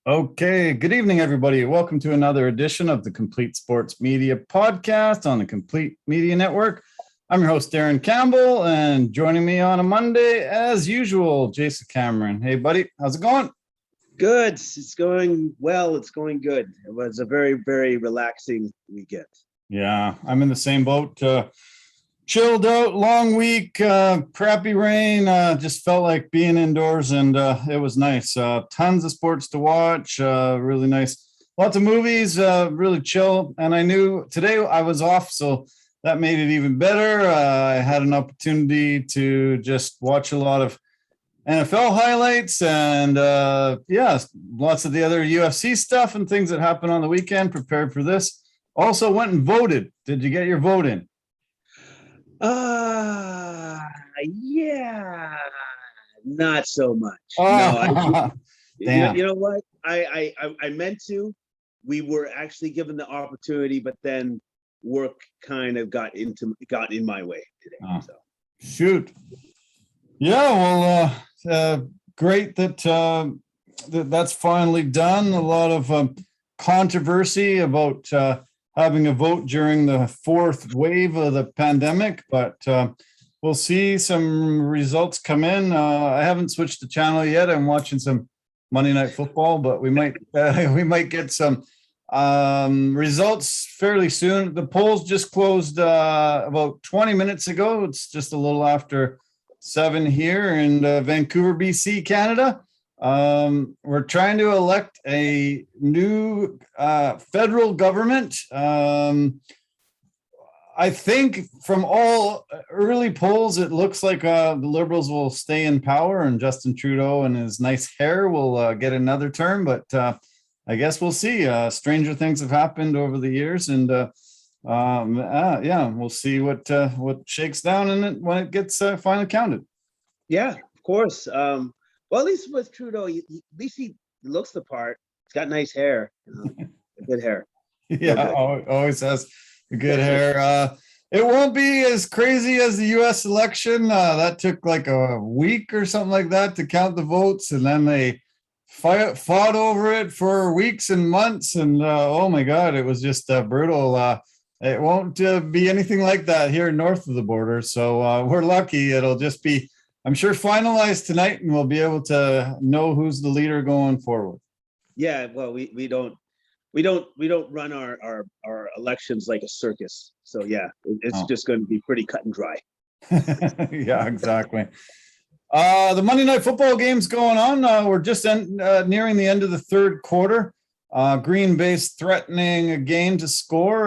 Okay, good evening, everybody. Welcome to another edition of the Complete Sports Media Podcast on the Complete Media Network. I'm your host, Darren Campbell, and joining me on a Monday, as usual, Jason Cameron. Hey, buddy, how's it going? Good. It's going well. It's going good. It was a very, very relaxing weekend. Yeah, I'm in the same boat. Chilled out, long week, crappy rain, just felt like being indoors, and it was nice. Tons of sports to watch, really nice. Lots of movies, really chill. And I knew today I was off, so that made it even better. I had an opportunity to just watch a lot of NFL highlights and, lots of the other UFC stuff and things that happened on the weekend, prepared for this. Also went and voted. Did you get your vote in? Yeah, not so much. Oh, damn. You know what? I meant to. We were actually given the opportunity, but then work kind of got in my way today. Oh, so shoot. Yeah, well, great that that's finally done. A lot of controversy about having a vote during the fourth wave of the pandemic, but we'll see some results come in. I haven't switched the channel yet. I'm watching some Monday Night Football, but we might get some results fairly soon. The polls just closed about 20 minutes ago. It's just a little after 7 here in Vancouver, BC, Canada. We're trying to elect a new federal government. I think from all early polls, it looks like the Liberals will stay in power and Justin Trudeau and his nice hair will get another term. But I guess we'll see. Stranger things have happened over the years, and we'll see what shakes down in it when it gets finally counted. Yeah, of course. Well, at least with Trudeau, at least he looks the part. He's got nice hair, good hair. Yeah, always has good hair. It won't be as crazy as the U.S. election. That took like a week or something like that to count the votes, and then they fought over it for weeks and months. And oh my God, it was just brutal. It won't be anything like that here north of the border. So we're lucky. It'll just be, I'm sure, finalized tonight, and we'll be able to know who's the leader going forward. Yeah, well, we don't run our elections like a circus. So yeah, it's just going to be pretty cut and dry. Yeah, exactly. The Monday Night Football game's going on. We're just nearing the end of the third quarter. Green Bay's threatening a game to score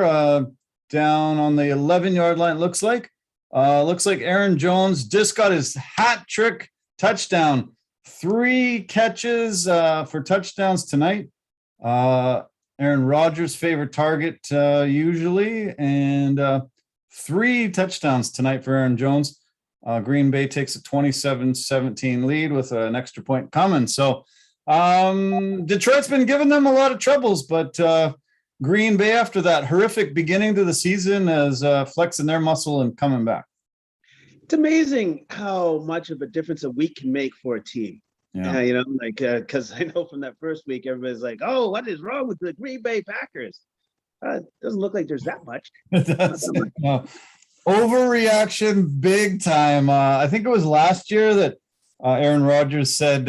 down on the 11-yard line. Looks like Aaron Jones just got his hat trick touchdown. 3 catches for touchdowns tonight. Aaron Rodgers' favorite target usually, and 3 touchdowns tonight for Aaron Jones. Green Bay takes a 27-17 lead with an extra point coming. So Detroit's been giving them a lot of troubles, but Green Bay, after that horrific beginning to the season, is flexing their muscle and coming back. It's amazing how much of a difference a week can make for a team. Yeah, because I know from that first week, everybody's like, "Oh, what is wrong with the Green Bay Packers?" It doesn't look like there's that much. Overreaction, big time. I think it was last year that Aaron Rodgers said,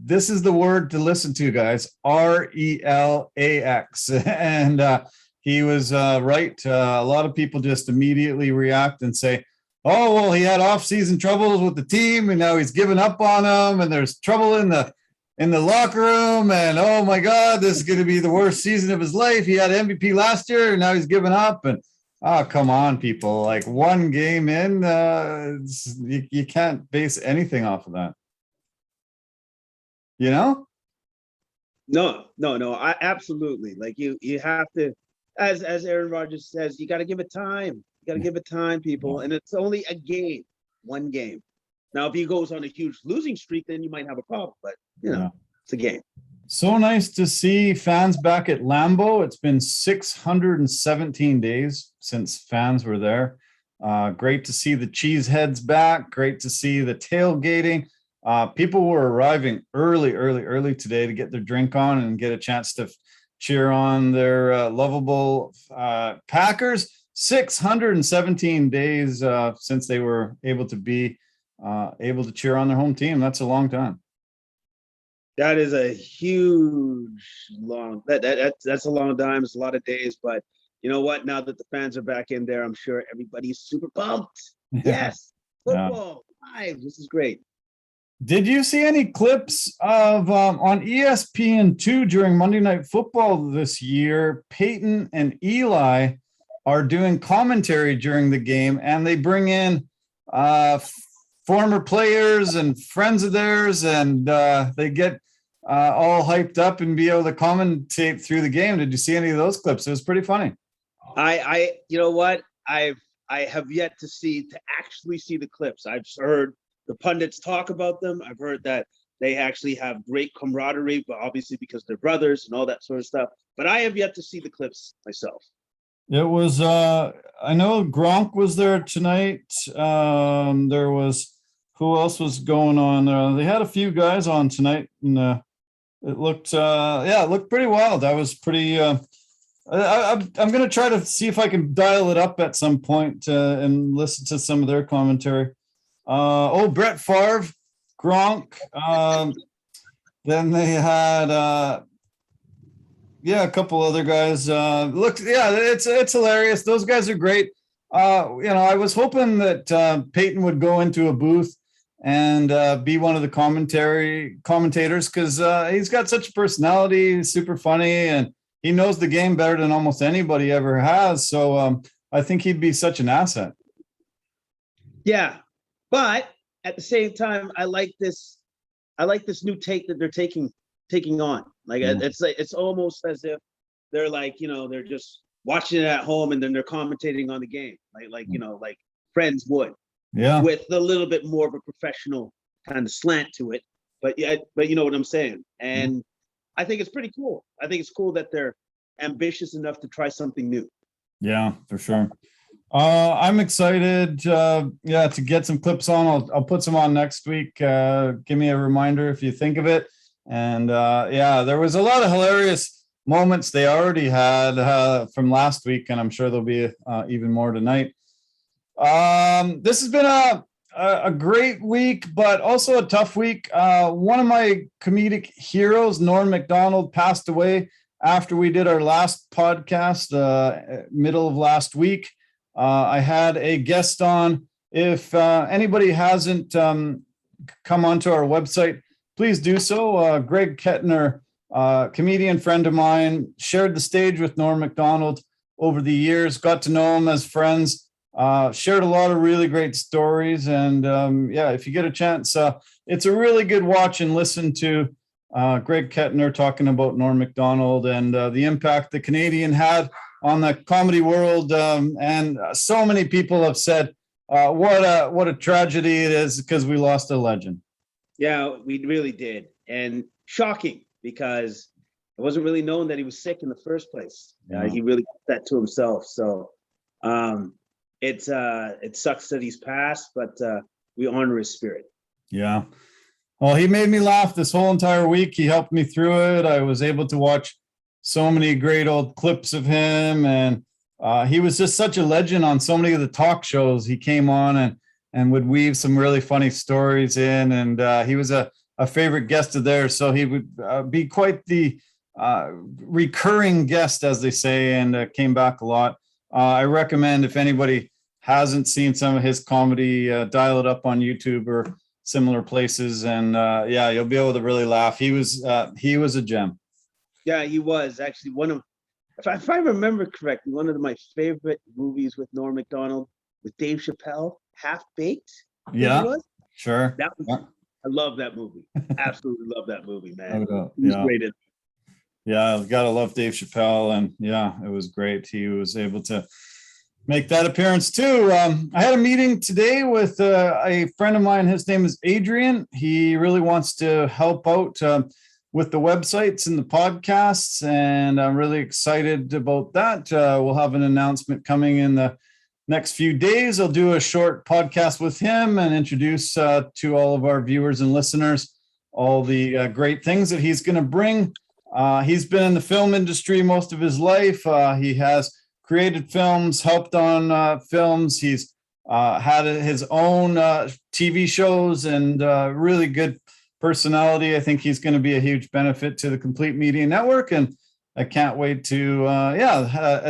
"This is the word to listen to, guys. RELAX," and he was right. A lot of people just immediately react and say, "Oh, well, he had off-season troubles with the team, and now he's given up on them, and there's trouble in the locker room, and oh my God, this is going to be the worst season of his life. He had MVP last year, and now he's given up." And come on, people! Like, one game in, you can't base anything off of that. You know? No. I absolutely, like, you have to, as Aaron Rodgers says, you got to give it time. You got to give it time, people. And it's only a game, one game. Now, if he goes on a huge losing streak, then you might have a problem. But, it's a game. So nice to see fans back at Lambeau. It's been 617 days since fans were there. Great to see the cheeseheads back. Great to see the tailgating. People were arriving early today to get their drink on and get a chance to cheer on their lovable Packers. 617 days since they were able to cheer on their home team. That's a long time. That is a huge that's a long time. It's a lot of days, but you know what? Now that the fans are back in there, I'm sure everybody's super pumped. Yes, football live. This is great. Did you see any clips of on ESPN2 during Monday Night Football this year? Peyton and Eli are doing commentary during the game, and they bring in former players and friends of theirs, and they get all hyped up and be able to commentate through the game. Did you see any of those clips? It was pretty funny. You know what? I have yet to actually see the clips. I've heard the pundits talk about them. I've heard that they actually have great camaraderie, but obviously because they're brothers and all that sort of stuff. But I have yet to see the clips myself. It was, I know Gronk was there tonight. There was, who else was going on? They had a few guys on tonight, and it looked, it looked pretty wild. I was pretty, I'm going to try to see if I can dial it up at some point and listen to some of their commentary. Brett Favre, Gronk. Then they had, a couple other guys. It's hilarious. Those guys are great. I was hoping that Peyton would go into a booth and be one of the commentators because he's got such a personality. He's super funny, and he knows the game better than almost anybody ever has. So I think he'd be such an asset. Yeah, but at the same time, I like this new take that they're taking on. Like it's almost as if they're like, they're just watching it at home and then they're commentating on the game, like friends would. Yeah. With a little bit more of a professional kind of slant to it. But you know what I'm saying. And I think it's pretty cool. I think it's cool that they're ambitious enough to try something new. Yeah, for sure. I'm excited to get some clips on. I'll put some on next week. Give me a reminder if you think of it. And there was a lot of hilarious moments they already had from last week, and I'm sure there'll be even more tonight. This has been a great week, but also a tough week. One of my comedic heroes, Norm Macdonald, passed away after we did our last podcast, middle of last week. I had a guest on. If anybody hasn't come onto our website, please do so. Greg Kettner, comedian friend of mine, shared the stage with Norm Macdonald over the years, got to know him as friends, shared a lot of really great stories. And if you get a chance, it's a really good watch and listen to Greg Kettner talking about Norm Macdonald and the impact the Canadian had on the comedy world. And so many people have said, what a tragedy it is because we lost a legend. Yeah, we really did. And shocking because it wasn't really known that he was sick in the first place. He really kept that to himself. So it sucks that he's passed, but we honor his spirit. Yeah. Well, he made me laugh this whole entire week. He helped me through it. I was able to watch so many great old clips of him. And he was just such a legend on so many of the talk shows he came on and would weave some really funny stories in. And he was a favorite guest of theirs. So he would be quite the recurring guest, as they say, and came back a lot. I recommend if anybody hasn't seen some of his comedy, dial it up on YouTube or similar places. And you'll be able to really laugh. He was a gem. Yeah, he was actually one of, if I remember correctly, one of my favorite movies with Norm Macdonald with Dave Chappelle, Half Baked. Yeah, sure. I love that movie. Absolutely love that movie, man. He was great. Yeah, gotta love Dave Chappelle, and it was great. He was able to make that appearance too. I had a meeting today with a friend of mine. His name is Adrian. He really wants to help out with the websites and the podcasts, and I'm really excited about that. We'll have an announcement coming in the next few days, I'll do a short podcast with him and introduce to all of our viewers and listeners all the great things that he's going to bring. He's been in the film industry most of his life. He has created films, helped on films. He's had his own TV shows and really good personality. I think he's going to be a huge benefit to the Complete Media Network, and I can't wait to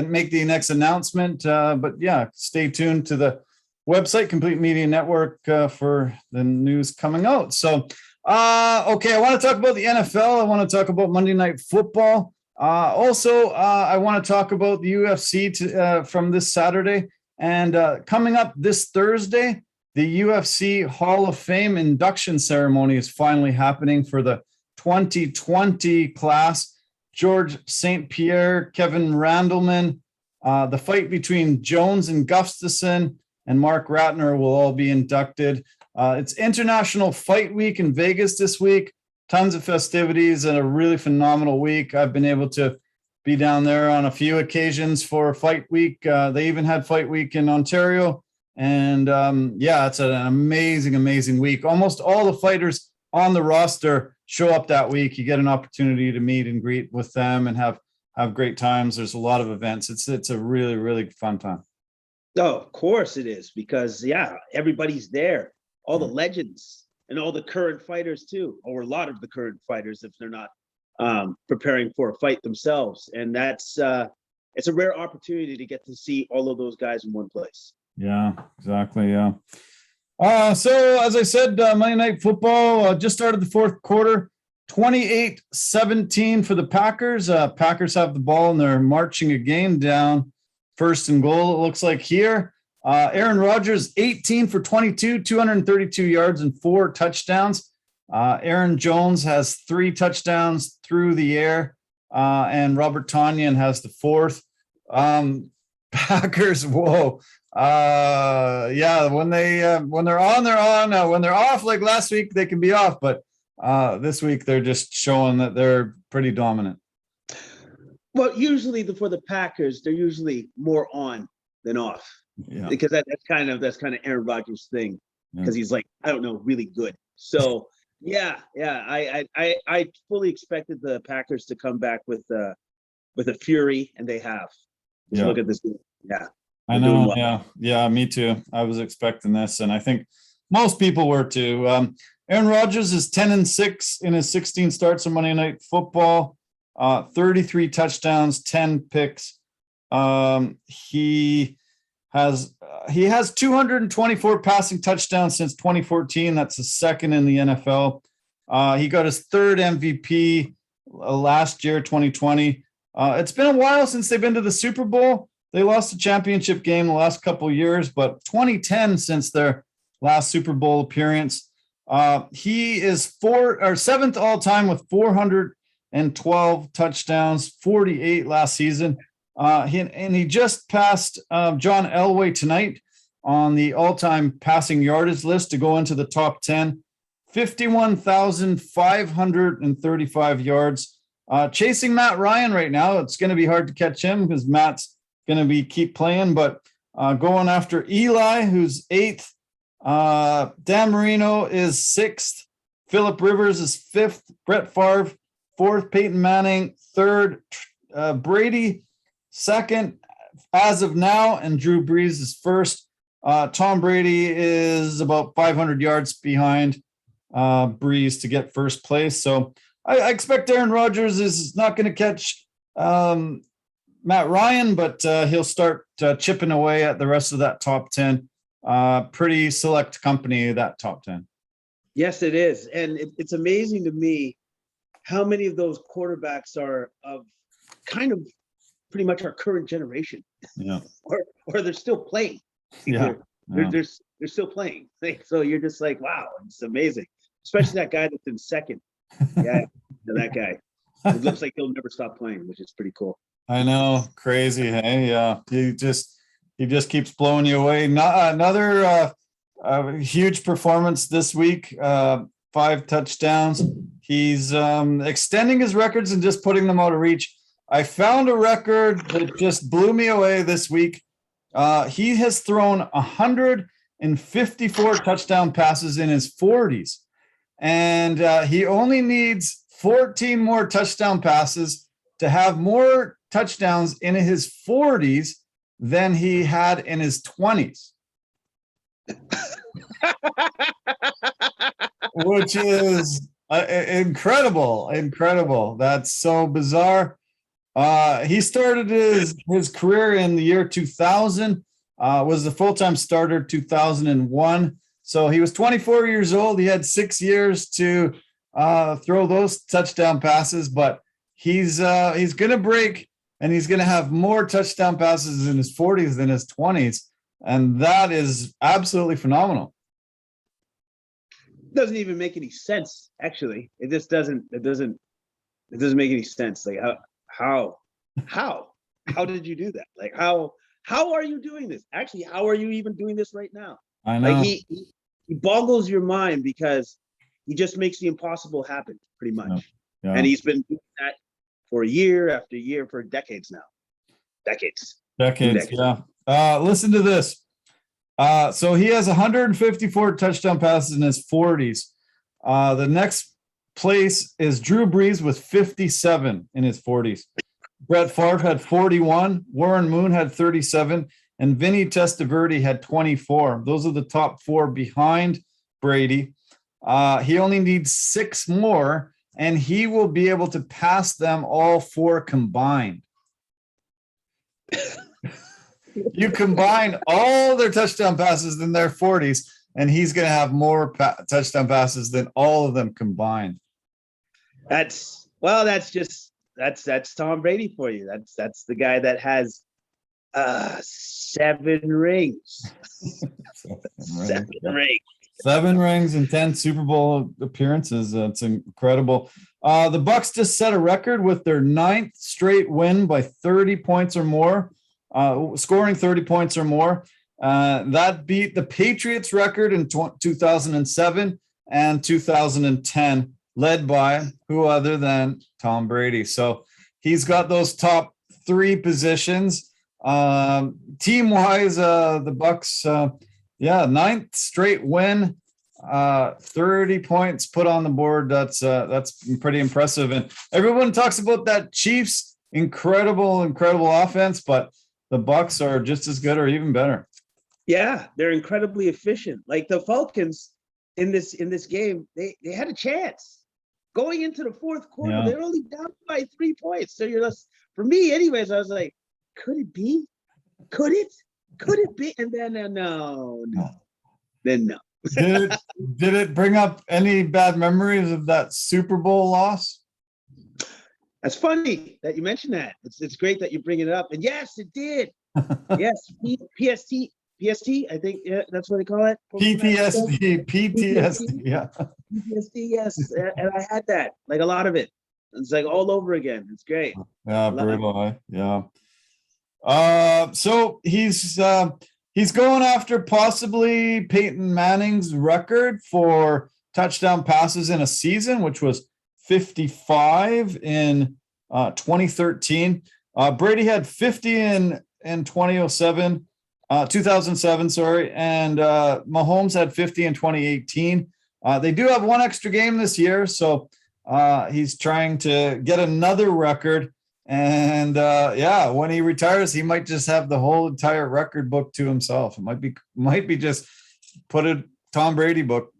make the next announcement. But yeah, stay tuned to the website, Complete Media Network, for the news coming out. So, okay, I want to talk about the NFL. I want to talk about Monday Night Football. Also, I want to talk about the UFC from this Saturday. And coming up this Thursday, the UFC Hall of Fame induction ceremony is finally happening for the 2020 class. George St. Pierre, Kevin Randleman, the fight between Jones and Gustafsson, and Mark Ratner will all be inducted. It's International Fight Week in Vegas this week. Tons of festivities and a really phenomenal week. I've been able to be down there on a few occasions for Fight Week. They even had Fight Week in Ontario. And it's an amazing, amazing week. Almost all the fighters on the roster show up that week. You get an opportunity to meet and greet with them and have great times. There's a lot of events. It's a really, really fun time. Oh, of course it is, because everybody's there. All the legends and all the current fighters too, or a lot of the current fighters if they're not preparing for a fight themselves. And that's it's a rare opportunity to get to see all of those guys in one place. Yeah, exactly. Yeah. So as I said, Monday Night Football just started the fourth quarter, 28-17 for the Packers. Packers have the ball and they're marching again down first and goal. It looks like here. Aaron Rodgers, 18 for 22, 232 yards and 4 touchdowns. Aaron Jones has 3 touchdowns through the air, and Robert Tonyan has the 4th. Packers, whoa. When they're on, they're on. When they're off, like last week, they can be off. But this week, they're just showing that they're pretty dominant. Well, usually for the Packers, they're usually more on than off. Yeah. Because that's kind of Aaron Rodgers' thing. Because he's like, I don't know, really good. So I fully expected the Packers to come back with a fury, and they have. Just look at this. Yeah. I know. Well. Yeah, me too. I was expecting this, and I think most people were too. Aaron Rodgers is 10-6 in his 16 starts on Monday Night Football. 33 touchdowns, 10 picks. He has 224 passing touchdowns since 2014. That's the second in the NFL. He got his 3rd MVP last year, 2020. It's been a while since they've been to the Super Bowl. They lost the championship game the last couple of years, but 2010 since their last Super Bowl appearance. He is 7th all time with 412 touchdowns, 48 last season. He just passed John Elway tonight on the all-time passing yardage list to go into the top 10. 51,535 yards. Chasing Matt Ryan right now. It's going to be hard to catch him because Matt's going to keep playing, but going after Eli, who's 8th. Dan Marino is 6th. Phillip Rivers is 5th. Brett Favre, 4th. Peyton Manning, 3rd. Brady, 2nd as of now, and Drew Brees is 1st. Tom Brady is about 500 yards behind Brees to get 1st place. So I expect Aaron Rodgers is not going to catch Matt Ryan, but he'll start chipping away at the rest of that top 10. Pretty select company, that top 10. Yes, it is. And it's amazing to me how many of those quarterbacks are of kind of pretty much our current generation. Yeah. or they're still playing. Yeah. They're still playing. So you're just like, wow, it's amazing. Especially that guy that's in 2nd. Yeah, that guy. It looks like he'll never stop playing, which is pretty cool. I know, crazy. Hey, yeah, he just keeps blowing you away. Another huge performance this week. 5 touchdowns. He's extending his records and just putting them out of reach. I found a record that just blew me away this week. He has thrown 154 touchdown passes in his 40s. And he only needs 14 more touchdown passes to have more touchdowns in his 40s than he had in his 20s. Which is incredible. That's so bizarre. He started his career in the year 2000, was the full-time starter 2001. So he was 24 years old. He had 6 years to throw those touchdown passes, but he's going to break, and he's going to have more touchdown passes in his 40s than his 20s. And that is absolutely phenomenal. Doesn't even make any sense, actually. It just doesn't make any sense. Like how did you do that? Like how are you doing this? Actually, how are you even doing this right now? I know. Like he boggles your mind because he just makes the impossible happen, pretty much. Yeah. And he's been doing that for year after year for decades now. Decades. Yeah. Listen to this. So he has 154 touchdown passes in his 40s. The next place is Drew Brees with 57 in his 40s. Brett Favre had 41. Warren Moon had 37. And Vinny Testaverde had 24. Those are the top 4 behind Brady. He only needs 6 more, and he will be able to pass them all 4 combined. You combine all their touchdown passes in their 40s, and he's going to have more touchdown passes than all of them combined. That's Tom Brady for you. That's the guy that has 7 rings. 7 rings. 7 rings and 10 Super Bowl appearances. That's incredible. The Bucks just set a record with their 9th straight win by 30 points or more, scoring 30 points or more. That beat the Patriots record in 2007 and 2010, led by who other than Tom Brady. So he's got those top 3 positions. Team-wise, the Bucks, 9th straight win, 30 points put on the board. That's pretty impressive. And everyone talks about that Chiefs incredible offense, but the Bucks are just as good or even better. Yeah, they're incredibly efficient. Like the Falcons in this game, they had a chance. Going into the 4th quarter, they're only down by 3 points. So for me anyways, I was like, could it be? Could it be? And then no. Then no. Did it bring up any bad memories of that Super Bowl loss? That's funny that you mentioned that. It's great that you bring it up. And yes, it did. Yes, PST, I think that's what they call it. PTSD, yeah. PTSD, yes. And I had that, like a lot of it. It's like all over again. It's great. Yeah, brutal. Yeah. So he's going after possibly Peyton Manning's record for touchdown passes in a season, which was 55 in 2013. Brady had 50 in 2007, and Mahomes had 50 in 2018. They do have one extra game this year, so he's trying to get another record. And when he retires, he might just have the whole entire record book to himself. It might be just put a Tom Brady book.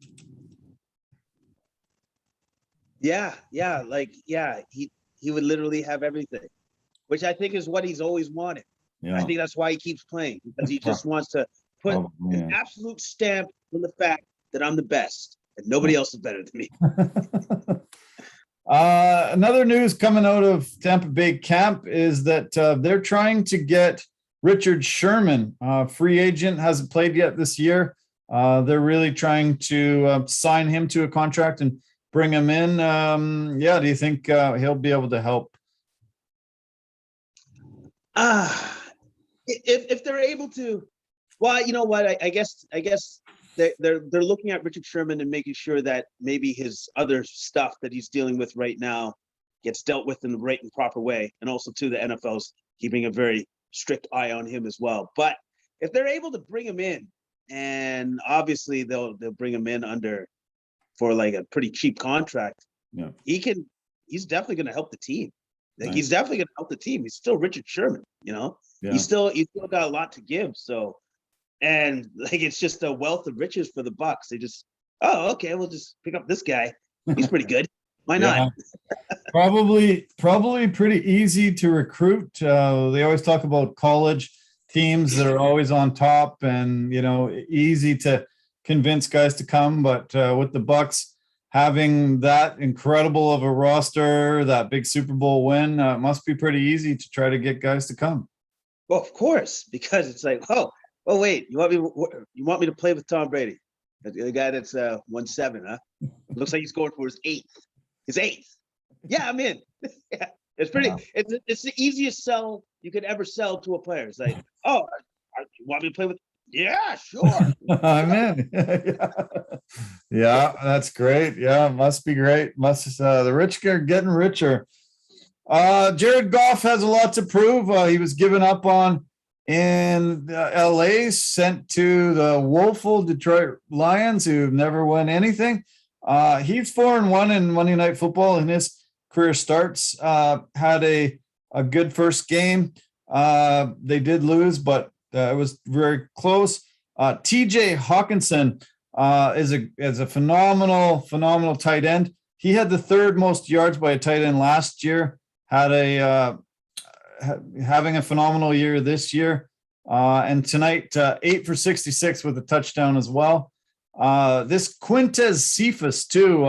Yeah, he would literally have everything, which I think is what he's always wanted. Yeah. I think that's why he keeps playing, because he just wants to put an absolute stamp on the fact that I'm the best and nobody else is better than me. Another news coming out of Tampa Bay camp is that they're trying to get Richard Sherman, free agent, hasn't played yet this year. They're really trying to sign him to a contract and bring him in. Do you think he'll be able to help? If they're able to, well, you know what? I guess they're looking at Richard Sherman and making sure that maybe his other stuff that he's dealing with right now gets dealt with in the right and proper way, and also too the NFL's keeping a very strict eye on him as well. But if they're able to bring him in, and obviously they'll bring him in for like a pretty cheap contract. Yeah. He's definitely going to help the team. Like Nice. he's definitely going to help the team. He's still Richard Sherman, Yeah. He's still got a lot to give. So, and like it's just a wealth of riches for the Bucks. They just, oh, okay, we'll just pick up this guy. He's pretty good. Why not? Probably pretty easy to recruit. They always talk about college teams that are always on top and, easy to convince guys to come. But with the Bucks having that incredible of a roster, that big Super Bowl win, it must be pretty easy to try to get guys to come. Well, of course, because it's like, oh wait, you want me to play with Tom Brady, the guy that's 1-7, huh? Looks like he's going for his eighth. Yeah, I'm in. Yeah, it's pretty. Wow. It's the easiest sell you could ever sell to a player. It's like, oh, you want me to play with? Yeah, sure. I'm in. Yeah, that's great. Yeah, must be great. The rich are getting richer. Jared Goff has a lot to prove. He was given up on in LA, sent to the woeful Detroit Lions, who've never won anything. He's 4-1 in Monday Night Football in his career starts. Had a good first game. They did lose, but it was very close. TJ Hawkinson is a phenomenal tight end. He had the third most yards by a tight end last year. Had having a phenomenal year this year. And tonight, 8 for 66 with a touchdown as well. This Quintez Cephas too.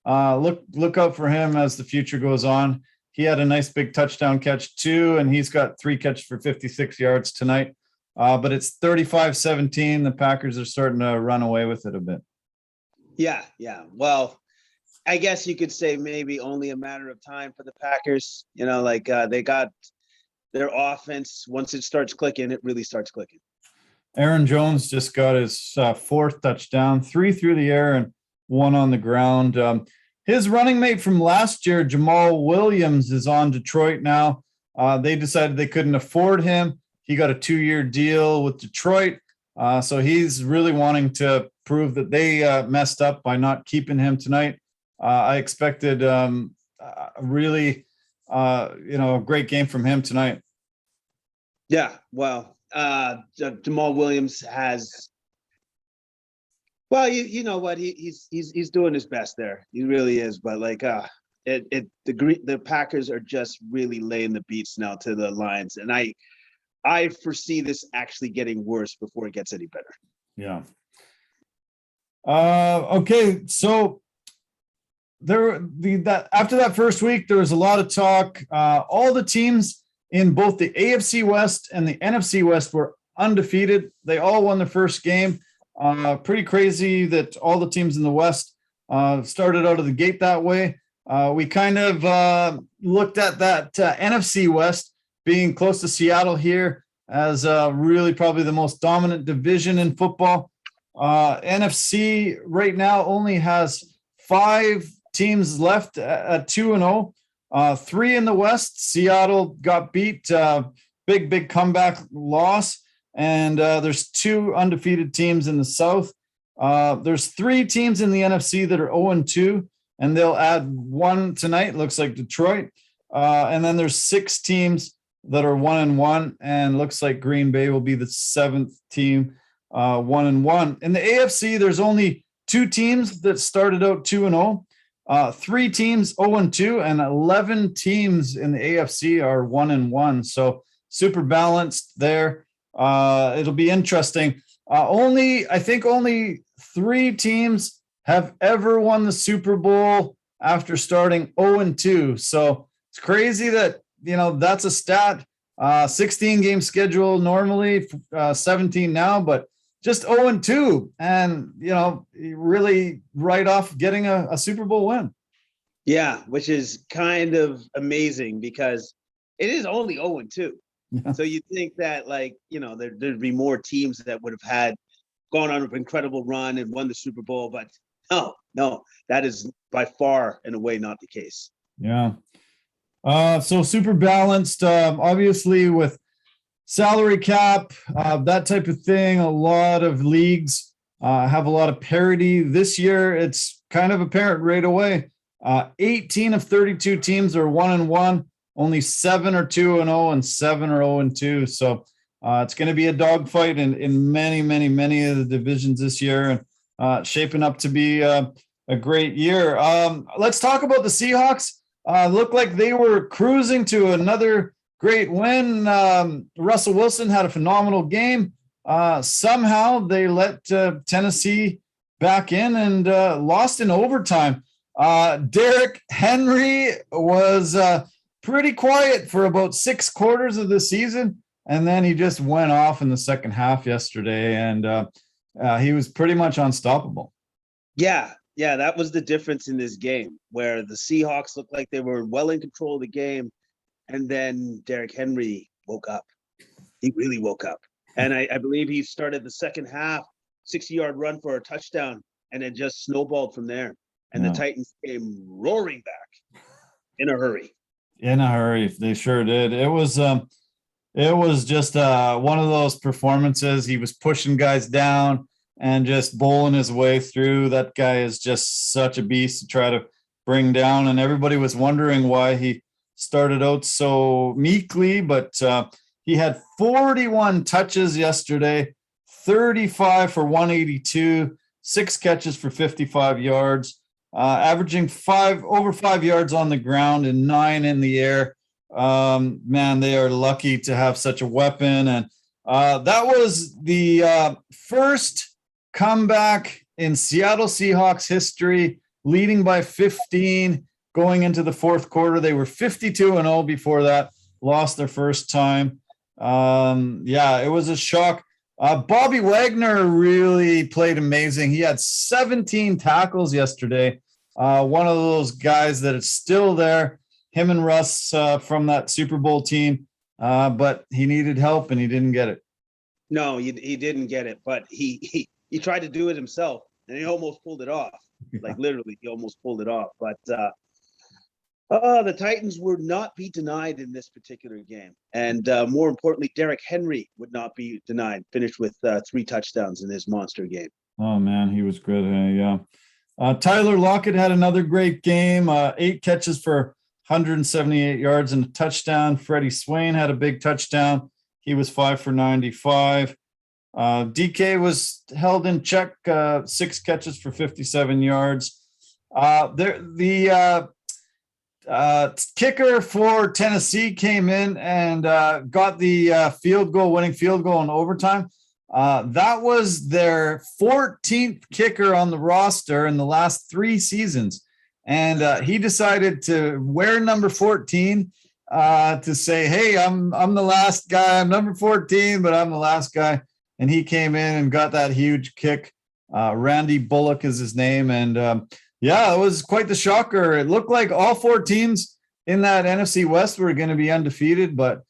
Look out for him as the future goes on. He had a nice big touchdown catch too, and he's got 3 catches for 56 yards tonight. But it's 35-17. The Packers are starting to run away with it a bit. Yeah. Well, I guess you could say maybe only a matter of time for the Packers. They got their offense. Once it starts clicking, it really starts clicking. Aaron Jones just got his 4th touchdown, 3 through the air and 1 on the ground. His running mate from last year, Jamal Williams, is on Detroit now. They decided they couldn't afford him. He got a 2-year deal with Detroit. So he's really wanting to prove that they messed up by not keeping him tonight. I expected a great game from him tonight. Yeah, well, Jamal Williams has. Well, you know what, he's doing his best there. He really is, but the Packers are just really laying the beats now to the Lions, and I foresee this actually getting worse before it gets any better. Yeah. Okay, so after that first week, there was a lot of talk. All the teams in both the AFC West and the NFC West were undefeated. They all won the first game. Pretty crazy that all the teams in the West started out of the gate that way. We kind of looked at that NFC West being close to Seattle here as really probably the most dominant division in football. NFC right now only has 5 teams left at 2-0. 3 in the West. Seattle got beat. Big comeback loss. And there's 2 undefeated teams in the South. There's 3 teams in the NFC that are 0-2, and they'll add 1 tonight. Looks like Detroit. And then there's 6 teams that are 1-1, and looks like Green Bay will be the 7th team, 1-1. In the AFC, there's only 2 teams that started out 2-0. 3 teams 0-2, and 11 teams in the AFC are 1-1. So super balanced there. It'll be interesting. I think only 3 teams have ever won the Super Bowl after starting 0-2. So it's crazy that, that's a stat. 16 game schedule normally, 17 now, but just 0-2, and really right off getting a Super Bowl win. Yeah, which is kind of amazing because it is only 0-2. Yeah. So you think that there'd be more teams that would have had gone on an incredible run and won the Super Bowl, but no, that is by far and away not the case. Yeah. So super balanced, obviously with salary cap, that type of thing. A lot of leagues have a lot of parity. This year, it's kind of apparent right away. 18 of 32 teams are 1-1. Only 7 are 2-0, and 7 are 0-2. So it's going to be a dogfight in many of the divisions this year, and shaping up to be a great year. Let's talk about the Seahawks. Looked like they were cruising to another great win. Russell Wilson had a phenomenal game. Somehow they let Tennessee back in and lost in overtime. Derrick Henry was pretty quiet for about 6 quarters of the season, and then he just went off in the second half yesterday, and he was pretty much unstoppable. Yeah, that was the difference in this game, where the Seahawks looked like they were well in control of the game, and then Derrick Henry woke up. He really woke up. And I believe he started the second half, 60-yard run for a touchdown, and it just snowballed from there. And the Titans came roaring back in a hurry. In a hurry, they sure did. It was just one of those performances. He was pushing guys down and just bowling his way through. That guy is just such a beast to try to bring down, and everybody was wondering why he started out so meekly, but he had 41 touches yesterday, 35 for 182, 6 catches for 55 yards, averaging over 5 yards on the ground and 9 in the air. Man, they are lucky to have such a weapon. And that was the first comeback in Seattle Seahawks history, leading by 15 going into the fourth quarter. They were 52-0 before that, lost their first time. It was a shock. Bobby Wagner really played amazing. He had 17 tackles yesterday. One of those guys that is still there, him and Russ from that Super Bowl team, but he needed help and he didn't get it. No, he didn't get it, but he tried to do it himself, and he almost pulled it off. Like literally, he almost pulled it off. But the Titans would not be denied in this particular game. And more importantly, Derrick Henry would not be denied. Finished with 3 touchdowns in his monster game. Oh, man, he was good. Yeah. Tyler Lockett had another great game, 8 catches for 178 yards and a touchdown. Freddie Swain had a big touchdown. He was 5 for 95. DK was held in check, 6 catches for 57 yards. The kicker for Tennessee came in and got the winning field goal in overtime. That was their 14th kicker on the roster in the last 3 seasons. And he decided to wear number 14 to say, hey, I'm the last guy. I'm number 14, but I'm the last guy. And he came in and got that huge kick. Randy Bullock is his name. And it was quite the shocker. It looked like all 4 teams in that NFC West were going to be undefeated, but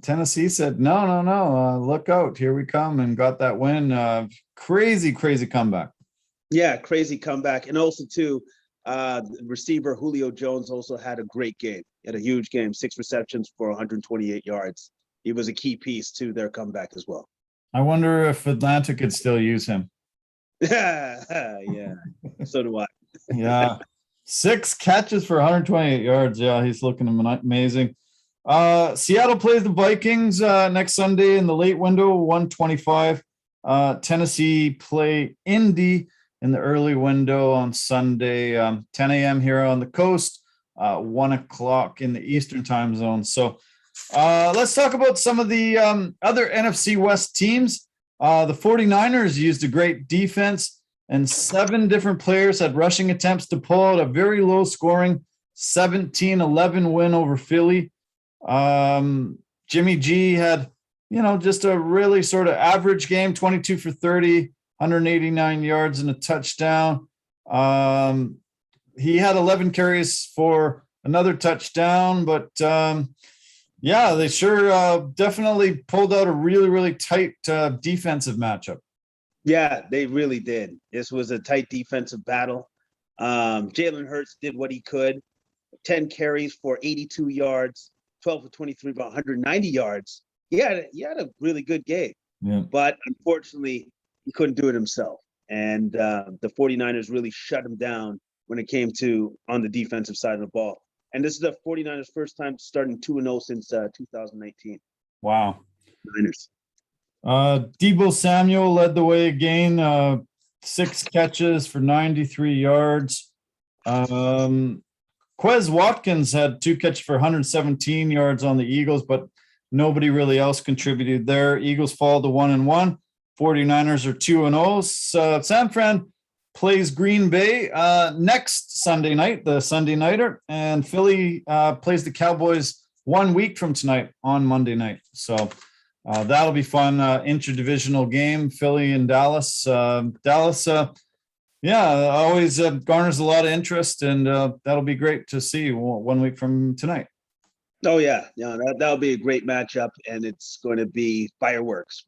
Tennessee said, no, look out, here we come, and got that win. Crazy comeback. Yeah, crazy comeback. And also, too, receiver Julio Jones also had a great game. He had a huge game, 6 receptions for 128 yards. He was a key piece to their comeback as well. I wonder if Atlanta could still use him. Yeah, so do I. Yeah, 6 catches for 128 yards. Yeah, he's looking amazing. Seattle plays the Vikings next Sunday in the late window, 1:25. Tennessee play Indy in the early window on Sunday, 10 a.m. here on the coast, 1 o'clock in the Eastern time zone. So let's talk about some of the other NFC West teams. The 49ers used a great defense, and 7 different players had rushing attempts to pull out a very low-scoring 17-11 win over Philly. Jimmy G had, just a really sort of average game, 22 for 30, 189 yards and a touchdown. He had 11 carries for another touchdown, but they sure definitely pulled out a really tight defensive matchup. Yeah, they really did. This was a tight defensive battle. Jalen Hurts did what he could. 10 carries for 82 yards, 12 for 23, about 190 yards. he had a really good game, Yeah. but unfortunately, he couldn't do it himself. And the 49ers really shut him down when it came to on the defensive side of the ball. And this is the 49ers' first time starting 2-0 since 2019. Wow. Niners. Deebo Samuel led the way again, 6 catches for 93 yards. Quez Watkins had 2 catches for 117 yards on the Eagles, but nobody really else contributed there. Eagles fall to 1-1. 49ers are 2-0. San Fran plays Green Bay next Sunday night, the Sunday nighter, and Philly plays the Cowboys 1 week from tonight on Monday night. So that'll be fun. Interdivisional game, Philly and Dallas. Dallas, always garners a lot of interest, and that'll be great to see 1 week from tonight. Oh yeah, that'll be a great matchup, and it's going to be fireworks.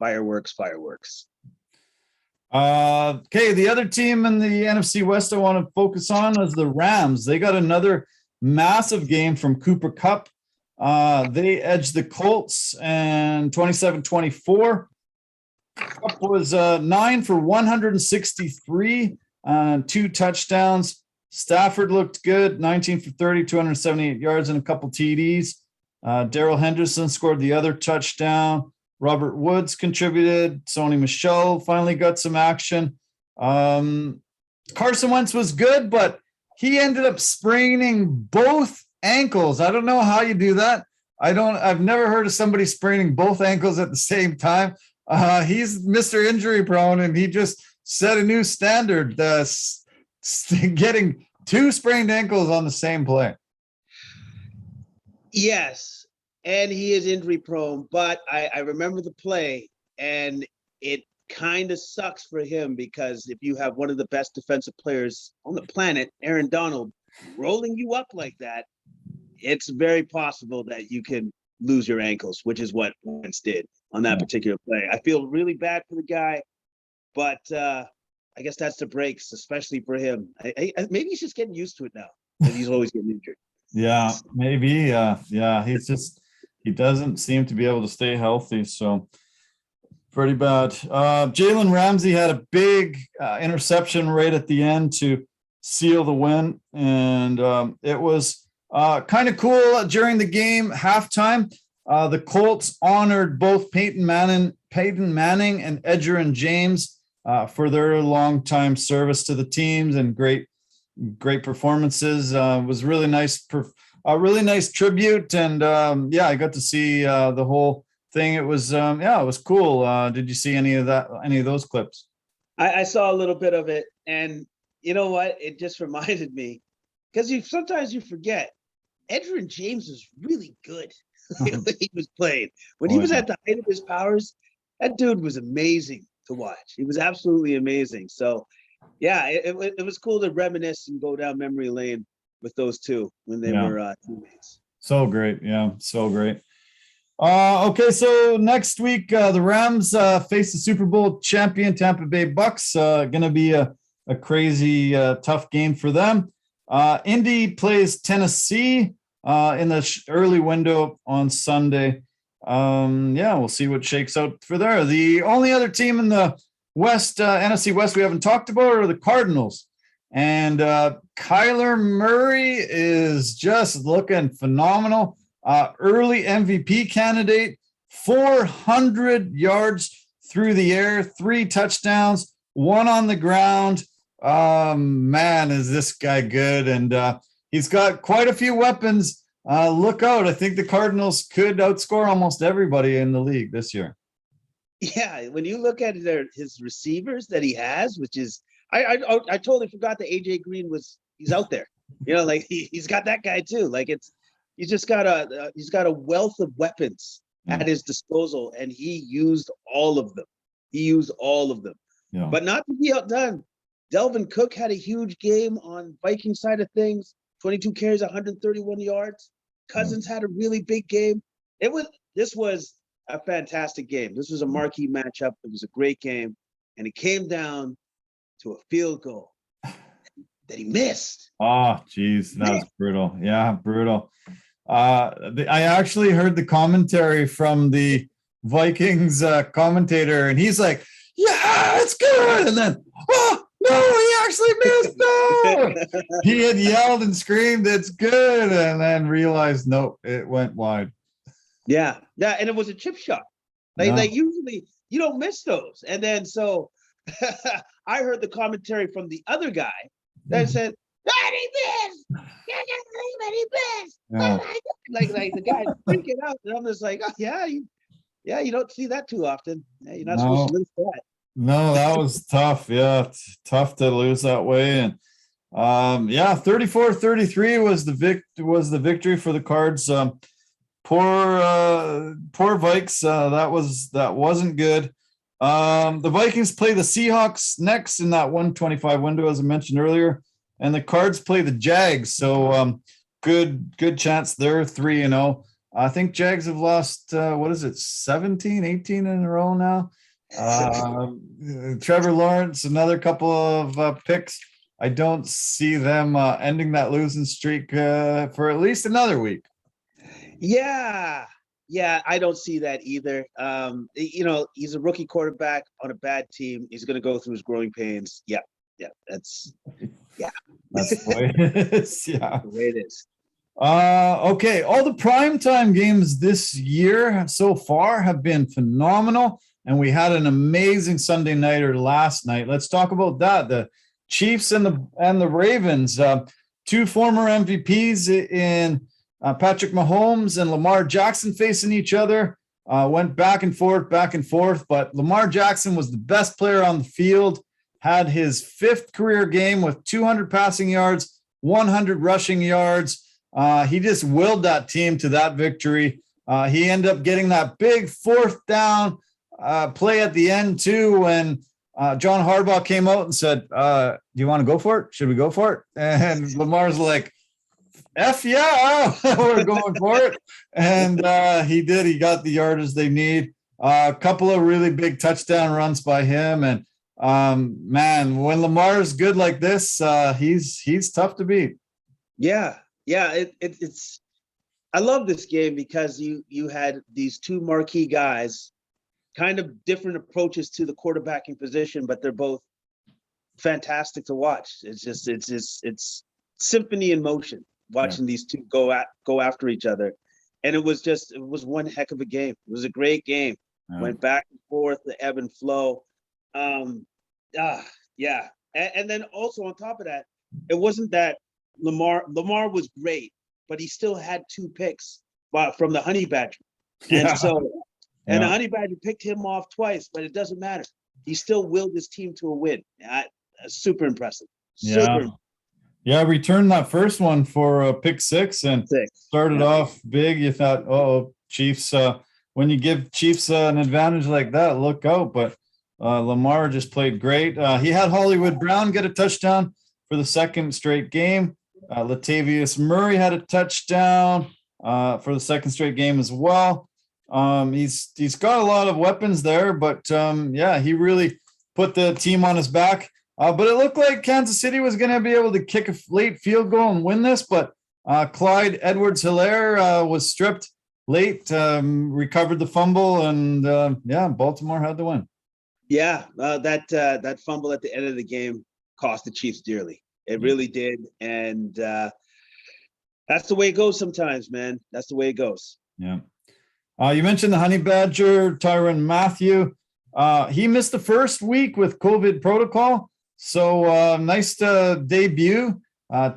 Okay, the other team in the NFC West I want to focus on is the Rams. They got another massive game from Cooper Kupp. They edged the Colts and 27-24. Kupp was 9 for 163, 2 touchdowns. Stafford looked good, 19 for 30, 278 yards and a couple TDs. Darrell Henderson scored the other touchdown. Robert Woods contributed. Sony Michel finally got some action. Carson Wentz was good, but he ended up spraining both ankles. I don't know how you do that. I've never heard of somebody spraining both ankles at the same time. He's Mr. Injury prone, and he just set a new standard, getting 2 sprained ankles on the same play. Yes, and he is injury prone, but I remember the play, and it kind of sucks for him because if you have one of the best defensive players on the planet, Aaron Donald, rolling you up like that, it's very possible that you can lose your ankles, which is what Wentz did on that particular play. I feel really bad for the guy, but I guess that's the breaks, especially for him. Maybe he's just getting used to it now, because he's always getting injured. Yeah, maybe. He doesn't seem to be able to stay healthy. So pretty bad. Jalen Ramsey had a big interception right at the end to seal the win. And it was kind of cool during the game halftime. The Colts honored both Peyton Manning and Edgerrin James for their longtime service to the teams and great performances. Was really nice, a really nice tribute, and I got to see the whole thing. It was it was cool. Did you see any of those clips? I saw a little bit of it, and you know what? It just reminded me, because sometimes you forget Edgerrin James was really good when he was playing. When he was at the height of his powers, that dude was amazing to watch. He was absolutely amazing. So yeah, it was cool to reminisce and go down memory lane with those two when they were teammates. So great. Yeah, so great. Okay, so next week the Rams face the Super Bowl champion Tampa Bay Bucks. Going to be a crazy tough game for them. Indy plays Tennessee in the early window on Sunday. We'll see what shakes out for there. The only other team in the West, NFC West, we haven't talked about are the Cardinals. And Kyler Murray is just looking phenomenal. Early MVP candidate, 400 yards through the air, 3 touchdowns, 1 on the ground. Man, is this guy good. And he's got quite a few weapons. Look out. I think the Cardinals could outscore almost everybody in the league this year. Yeah, when you look at his receivers that he has, which is I totally forgot that AJ Green he's out there. You know, like he's got that guy too. Like he's got a wealth of weapons at his disposal, and he used all of them. Yeah. But not to be outdone, Delvin Cook had a huge game on Viking side of things. 22 carries, 131 yards. Cousins had a really big game. This was a fantastic game. This was a marquee matchup. It was a great game, and it came down to a field goal that he missed. Oh, geez, that was brutal. Yeah, brutal. I actually heard the commentary from the Vikings commentator, and he's like, "Yeah, it's good," and then, "Oh no, he actually missed! No!" He had yelled and screamed, "It's good," and then realized, nope, it went wide. Yeah, and it was a chip shot. Like usually you don't miss those. And then so I heard the commentary from the other guy that said, "God, he missed! He missed! Oh Yeah. my God!" Like the guy freaking out, and I'm just like, "Oh yeah, you don't see that too often. Yeah, you're not supposed to No, lose that." no, that was tough. Yeah, it's tough to lose that way. And yeah, 34-33 was the victory for the Cards. Poor Vikes. That wasn't good. The Vikings play the Seahawks next in that 125 window, as I mentioned earlier, and the Cards play the Jags. So good chance they're 3-0. I think Jags have lost 17, 18 in a row now. Trevor Lawrence, another couple of picks. I don't see them ending that losing streak for at least another week. Yeah, I don't see that either. He's a rookie quarterback on a bad team. He's going to go through his growing pains. Yeah, that's That's the way it is. Yeah, the way it is. Okay, all the primetime games this year so far have been phenomenal, and we had an amazing Sunday nighter last night. Let's talk about that. The Chiefs and the Ravens, two former MVPs in Patrick Mahomes and Lamar Jackson facing each other. Went back and forth, but Lamar Jackson was the best player on the field, had his fifth career game with 200 passing yards, 100 rushing yards. He just willed that team to that victory. He ended up getting that big fourth down play at the end too, when John Harbaugh came out and said, "Do you want to go for it? Should we go for it?" And Lamar's like, "F yeah, we're going for it." And he did. He got the yardage they need. A couple of really big touchdown runs by him. And man, when Lamar's good like this, he's tough to beat. Yeah. It's. I love this game because you had these two marquee guys, kind of different approaches to the quarterbacking position, but they're both fantastic to watch. It's symphony in motion watching these two go after each other. And it was one heck of a game. It was a great game. Went back and forth, the ebb and flow. And then also on top of that, it wasn't that Lamar was great, but he still had two picks from the Honey Badger. And the Honey Badger picked him off twice, but it doesn't matter. He still willed his team to a win. Super impressive. Yeah, returned that first one for a pick six and started off big. You thought, oh, Chiefs, when you give Chiefs an advantage like that, look out. But Lamar just played great. He had Hollywood Brown get a touchdown for the second straight game. Latavius Murray had a touchdown for the second straight game as well. He's got a lot of weapons there, but he really put the team on his back. But it looked like Kansas City was going to be able to kick a late field goal and win this, but Clyde Edwards-Helaire was stripped late, recovered the fumble, and Baltimore had the win. Yeah, that fumble at the end of the game cost the Chiefs dearly. It really did, and that's the way it goes sometimes, man. That's the way it goes. Yeah. You mentioned the Honey Badger, Tyrann Mathieu. He missed the first week with COVID protocol. So nice debut.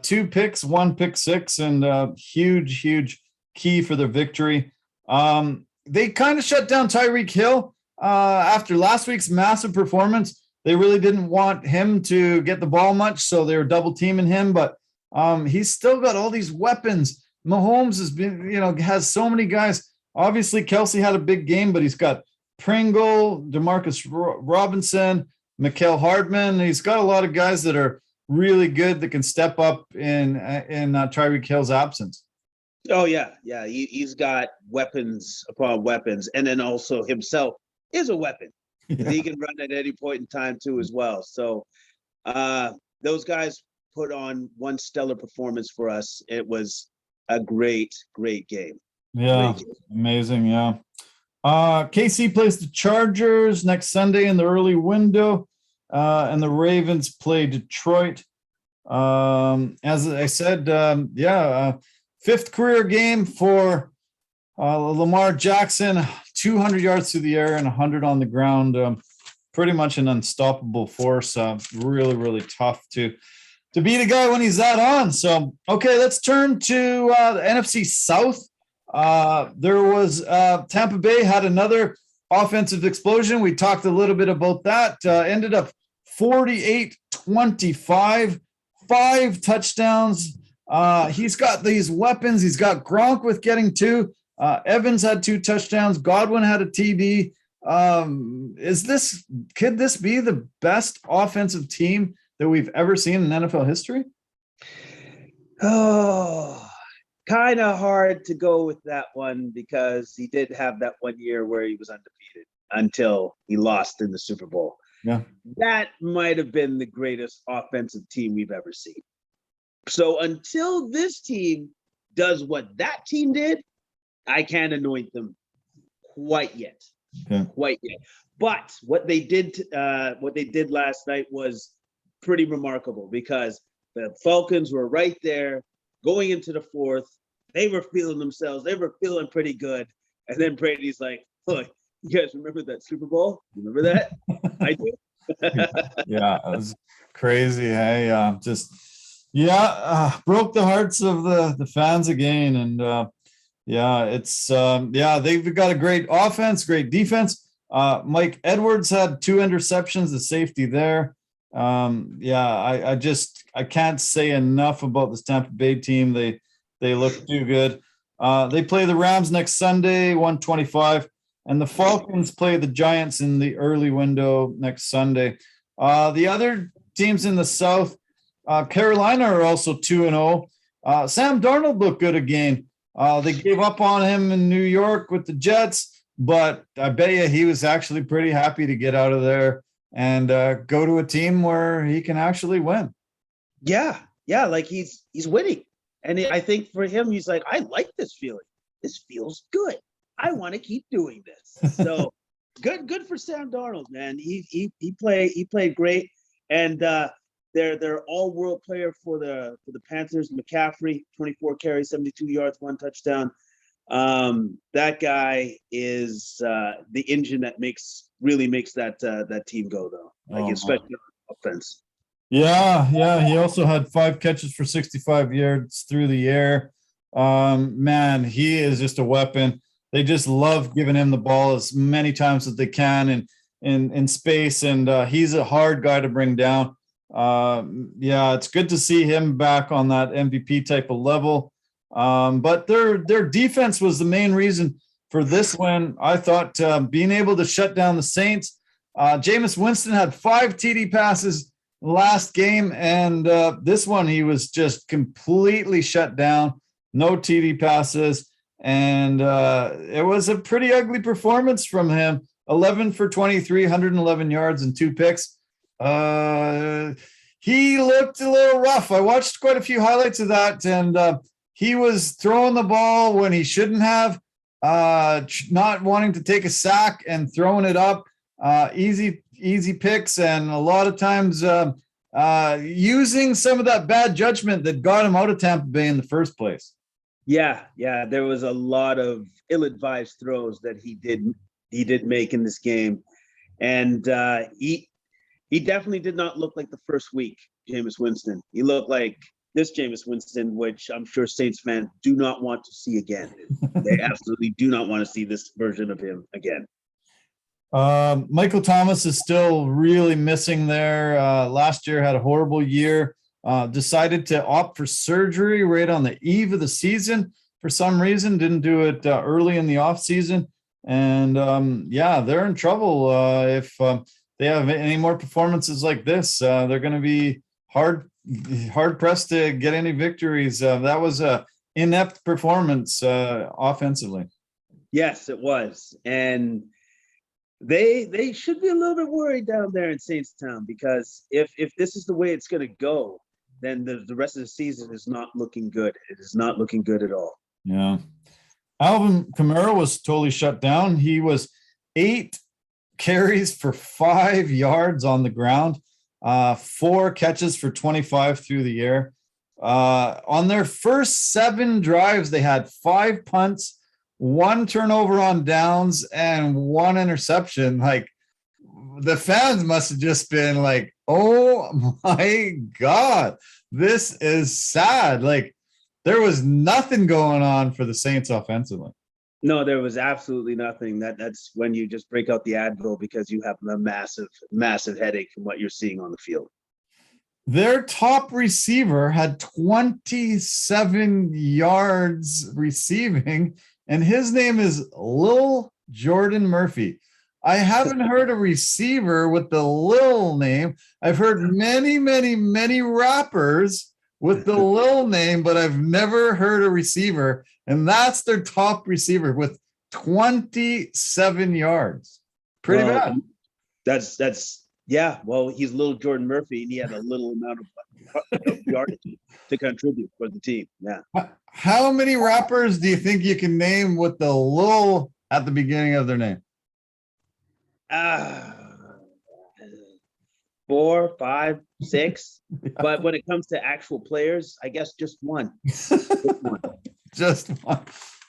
2 picks, 1 pick six, and huge key for their victory. They kind of shut down Tyreek Hill after last week's massive performance. They really didn't want him to get the ball much, so they were double teaming him. But he's still got all these weapons. Mahomes has so many guys. Obviously, Kelsey had a big game, but he's got Pringle, Demarcus Robinson, Mikael Hardman. He's got a lot of guys that are really good that can step up in Tyreek Hill's absence. Oh yeah. He's got weapons upon weapons, and then also himself is a weapon. Yeah. He can run at any point in time too, as well. So those guys put on one stellar performance for us. It was a great game. Yeah, amazing. Yeah. KC plays the Chargers next Sunday in the early window, and the Ravens play Detroit. As I said, fifth career game for Lamar Jackson, 200 yards through the air and 100 on the ground. Pretty much an unstoppable force. Really, really tough to beat a guy when he's that on. So, okay, let's turn to the NFC South. There was Tampa Bay had another offensive explosion. We talked a little bit about that. Ended up 48-25, 5 touchdowns. He's got these weapons. He's got Gronk with getting 2. Evans had 2 touchdowns. Godwin had a TD. Could this be the best offensive team that we've ever seen in NFL history? Oh, kind of hard to go with that one because he did have that one year where he was undefeated until he lost in the Super Bowl. Yeah. That might have been the greatest offensive team we've ever seen. So until this team does what that team did, I can't anoint them quite yet. Okay. Quite yet. But what they did last night was pretty remarkable because the Falcons were right there going into the fourth. They were feeling themselves. They were feeling pretty good. And then Brady's like, look, you guys remember that Super Bowl? You remember that? I do. Yeah, it was crazy. Hey, broke the hearts of the fans again. And they've got a great offense, great defense. Mike Edwards had 2 interceptions, the safety there. I can't say enough about this Tampa Bay team. They look too good. They play the Rams next Sunday, 1:25, and the Falcons play the Giants in the early window next Sunday. The other teams in the South, Carolina are also 2-0. Sam Darnold looked good again. They gave up on him in New York with the Jets, but I bet you he was actually pretty happy to get out of there and go to a team where he can actually win. Yeah, like he's winning. And I think for him, he's like, I like this feeling. This feels good. I want to keep doing this. So good for Sam Darnold, man. He played great. And their all-world player for the Panthers, McCaffrey, 24 carries, 72 yards, 1 touchdown. That guy is the engine that really makes that team go, though. Especially on offense. Yeah. He also had 5 catches for 65 yards through the air. Man, he is just a weapon. They just love giving him the ball as many times as they can in space, and he's a hard guy to bring down. It's good to see him back on that MVP type of level. But their defense was the main reason for this win. I thought being able to shut down the Saints. Jameis Winston had 5 TD passes last game, and this one he was just completely shut down. No TD passes, and it was a pretty ugly performance from him. 11 for 23, 111 yards and 2 picks. He looked a little rough. I watched quite a few highlights of that, and he was throwing the ball when he shouldn't have, not wanting to take a sack and throwing it up. Easy picks, and a lot of times using some of that bad judgment that got him out of Tampa Bay in the first place. Yeah, there was a lot of ill-advised throws that he did make in this game, and he definitely did not look like the first week Jameis Winston. He looked like this Jameis Winston, which I'm sure Saints fans do not want to see again. They absolutely do not want to see this version of him again. Michael Thomas is still really missing there. Last year had a horrible year. Decided to opt for surgery right on the eve of the season for some reason. Didn't do it early in the off season, and they're in trouble if they have any more performances like this. They're going to be hard pressed to get any victories. That was a inept performance offensively. Yes, it was, and they should be a little bit worried down there in Saintstown, because if this is the way it's going to go, then the rest of the season is not looking good. It is not looking good at all. Yeah. Alvin Kamara was totally shut down. He was 8 carries for 5 yards on the ground, 4 catches for 25 through the air. On their first 7 drives, they had 5 punts, 1 turnover on downs, and 1 interception. Like, the fans must have just been like, oh my God, this is sad. Like, there was nothing going on for the Saints offensively. No, there was absolutely nothing. That's when you just break out the Advil because you have a massive headache from what you're seeing on the field. Their top receiver had 27 yards receiving, and his name is Lil Jordan Murphy. I haven't heard a receiver with the Lil name. I've heard many rappers with the Lil name, but I've never heard a receiver, and that's their top receiver with 27 yards. Pretty bad. That's yeah. Well, he's little Jordan Murphy, and he had a little amount of yardage to contribute for the team. Yeah. How many rappers do you think you can name with the Lil at the beginning of their name? 4, 5, 6. But when it comes to actual players, I guess just one. Just one.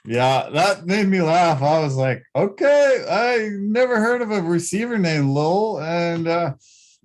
Yeah, that made me laugh. I was like, okay, I never heard of a receiver named Lil. And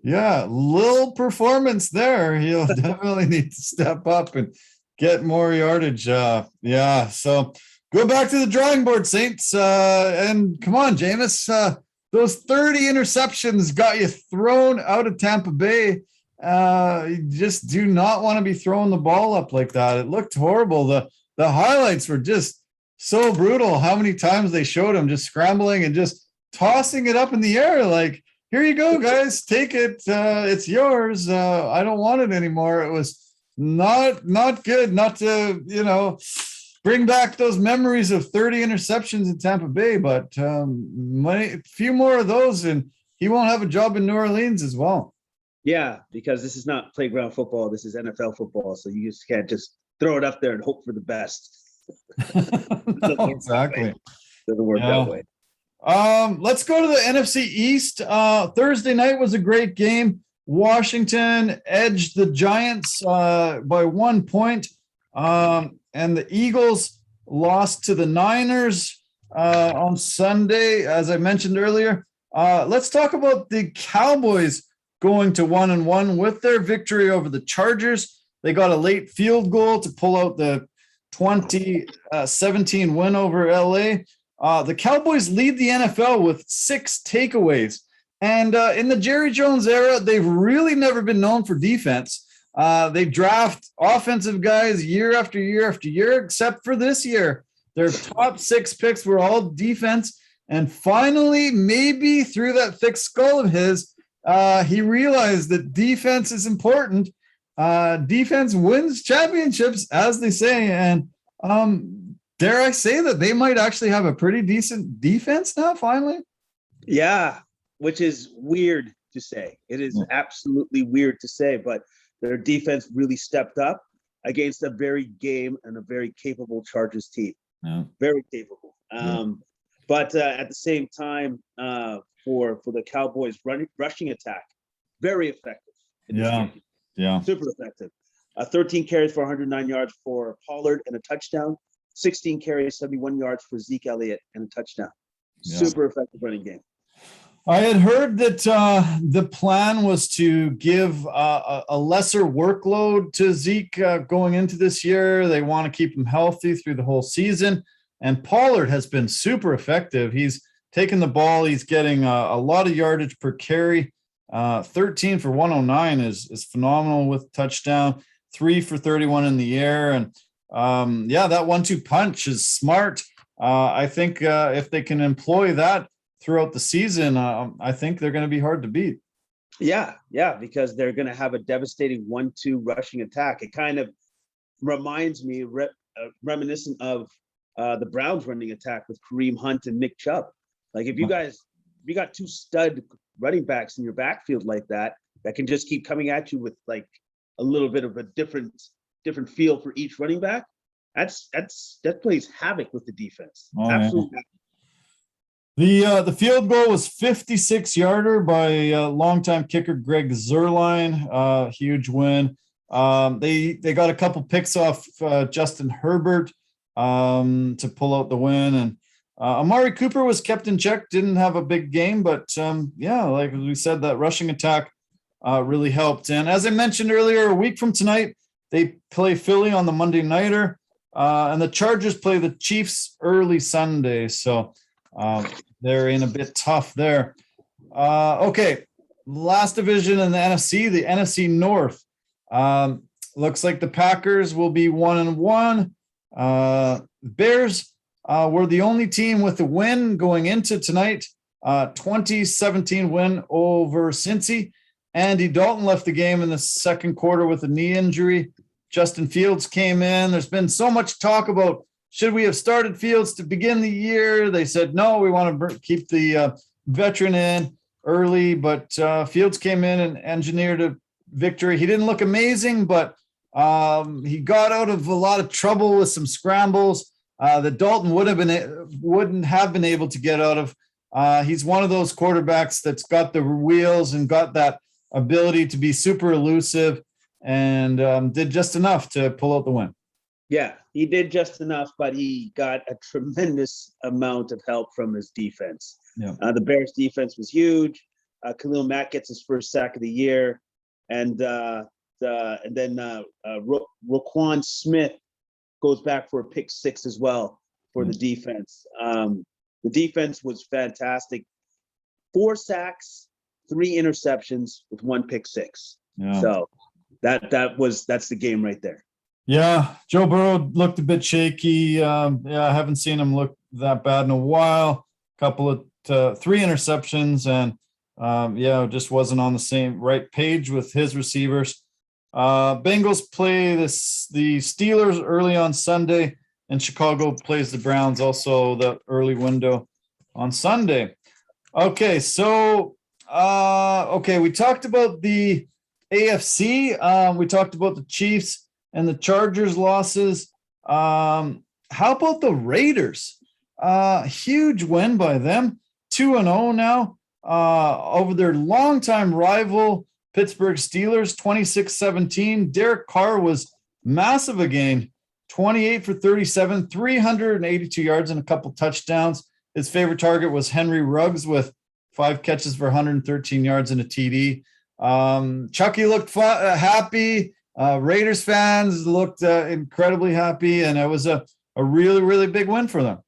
yeah, Lil performance there. He'll definitely need to step up and get more yardage. Yeah, so go back to the drawing board, Saints. And come on, Jameis. Those 30 interceptions got you thrown out of Tampa Bay. You just do not want to be throwing the ball up like that. It looked horrible. The highlights were just so brutal. How many times they showed him just scrambling and just tossing it up in the air. Like, here you go, guys, take it. It's yours. I don't want it anymore. It was not good. Not to, bring back those memories of 30 interceptions in Tampa Bay, but a few more of those and he won't have a job in New Orleans as well. Yeah, because this is not playground football. This is NFL football. So you just can't just throw it up there and hope for the best. No, exactly. Doesn't work that way. Let's go to the NFC East. Thursday night was a great game. Washington edged the Giants by 1 point. And the Eagles lost to the Niners on Sunday, as I mentioned earlier. Let's talk about the Cowboys going to 1-1 with their victory over the Chargers. They got a late field goal to pull out the 2017 win over LA. The Cowboys lead the NFL with 6 takeaways. And in the Jerry Jones era, they've really never been known for defense. They draft offensive guys year after year after year, except for this year. Their top 6 picks were all defense. And finally, maybe through that thick skull of his, he realized that defense is important. Defense wins championships, as they say. And dare I say that they might actually have a pretty decent defense now, finally? Yeah, which is weird to say. It is absolutely weird to say, but their defense really stepped up against a very game and a very capable Chargers team. Yeah. Very capable. But at the same time, for the Cowboys rushing attack, very effective. Yeah. Super effective. 13 carries for 109 yards for Pollard and a touchdown. 16 carries, 71 yards for Zeke Elliott and a touchdown. Yeah. Super effective running game. I had heard that the plan was to give a lesser workload to Zeke going into this year. They want to keep him healthy through the whole season. And Pollard has been super effective. He's taken the ball. He's getting a lot of yardage per carry. 13 for 109 is phenomenal with touchdown. 3 for 31 in the air. And that 1-2 punch is smart. I think if they can employ that throughout the season, I think they're going to be hard to beat. Yeah, because they're going to have a devastating 1-2 rushing attack. It kind of reminds me, reminiscent of the Browns running attack with Kareem Hunt and Nick Chubb. Like if you got 2 stud running backs in your backfield like that can just keep coming at you with like a little bit of a different feel for each running back, that plays havoc with the defense. Oh, Absolutely. The field goal was 56-yarder by longtime kicker Greg Zuerlein. Huge win. They got a couple picks off Justin Herbert to pull out the win, and Amari Cooper was kept in check. Didn't have a big game, but like we said, that rushing attack really helped. And as I mentioned earlier, a week from tonight, they play Philly on the Monday nighter, and the Chargers play the Chiefs early Sunday. So they're in a bit tough there. Okay, last division in the NFC North. Looks like the Packers will be 1-1. Bears were the only team with a win going into tonight. 2017 win over Cincy. Andy Dalton left the game in the second quarter with a knee injury. Justin Fields came in. There's been so much talk about, should we have started Fields to begin the year? They said, no, we want to keep the veteran in early, but Fields came in and engineered a victory. He didn't look amazing, but he got out of a lot of trouble with some scrambles that Dalton wouldn't have been able to get out of. He's one of those quarterbacks that's got the wheels and got that ability to be super elusive, and did just enough to pull out the win. Yeah, he did just enough, but he got a tremendous amount of help from his defense. Yeah. The Bears defense was huge. Khalil Mack gets his first sack of the year, and then Roquan Smith goes back for a pick six as well for the defense. The defense was fantastic. 4 sacks, 3 interceptions with 1 pick six. Yeah. So that's the game right there. Yeah, Joe Burrow looked a bit shaky. I haven't seen him look that bad in a while. Couple of 3 interceptions, and just wasn't on the same right page with his receivers. Bengals play the Steelers early on Sunday, and Chicago plays the Browns also the early window on Sunday. Okay, so we talked about the AFC. We talked about the Chiefs and the Chargers losses. How about the Raiders? Huge win by them, 2-0 now over their longtime rival Pittsburgh Steelers, 26-17. Derek Carr was massive again, 28 for 37, 382 yards and a couple touchdowns. His favorite target was Henry Ruggs with 5 catches for 113 yards and a TD. Chucky looked happy. Raiders fans looked incredibly happy, and it was a really, really big win for them.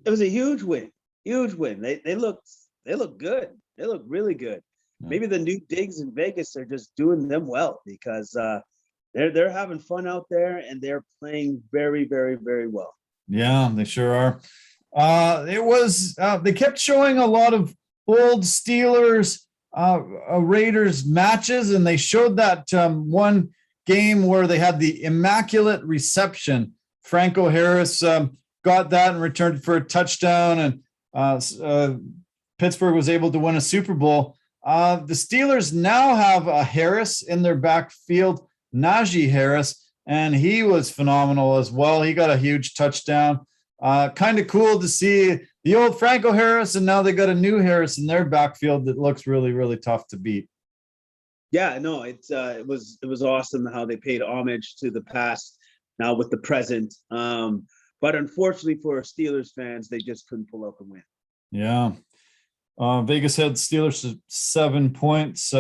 It was a huge win. They looked good. They looked really good. Yeah. Maybe the new digs in Vegas are just doing them well, because they're having fun out there, and they're playing very, very, very well. Yeah, they sure are. They kept showing a lot of old Steelers Raiders matches, and they showed that one game where they had the immaculate reception. Franco Harris got that and returned for a touchdown, and Pittsburgh was able to win a Super Bowl. The Steelers now have a Harris in their backfield, Najee Harris, and he was phenomenal as well. He got a huge touchdown. Kind of cool to see the old Franco Harris, and now they got a new Harris in their backfield that looks really, really tough to beat. Yeah, no, it was awesome how they paid homage to the past now with the present. But unfortunately for Steelers fans, they just couldn't pull out the win. Yeah. Vegas had Steelers to 7 points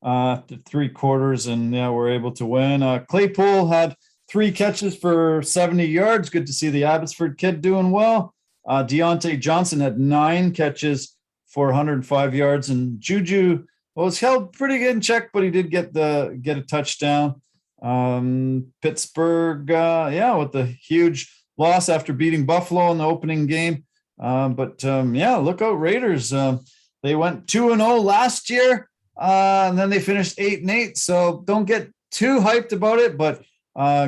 after 3 quarters, and we're able to win. Claypool had 3 catches for 70 yards. Good to see the Abbotsford kid doing well. Deontay Johnson had 9 catches for 105 yards, and Juju was held pretty good in check, but he did get a touchdown. Pittsburgh, with the huge loss after beating Buffalo in the opening game. Look out Raiders. They went 2-0 last year, and then they finished 8-8. So don't get too hyped about it, but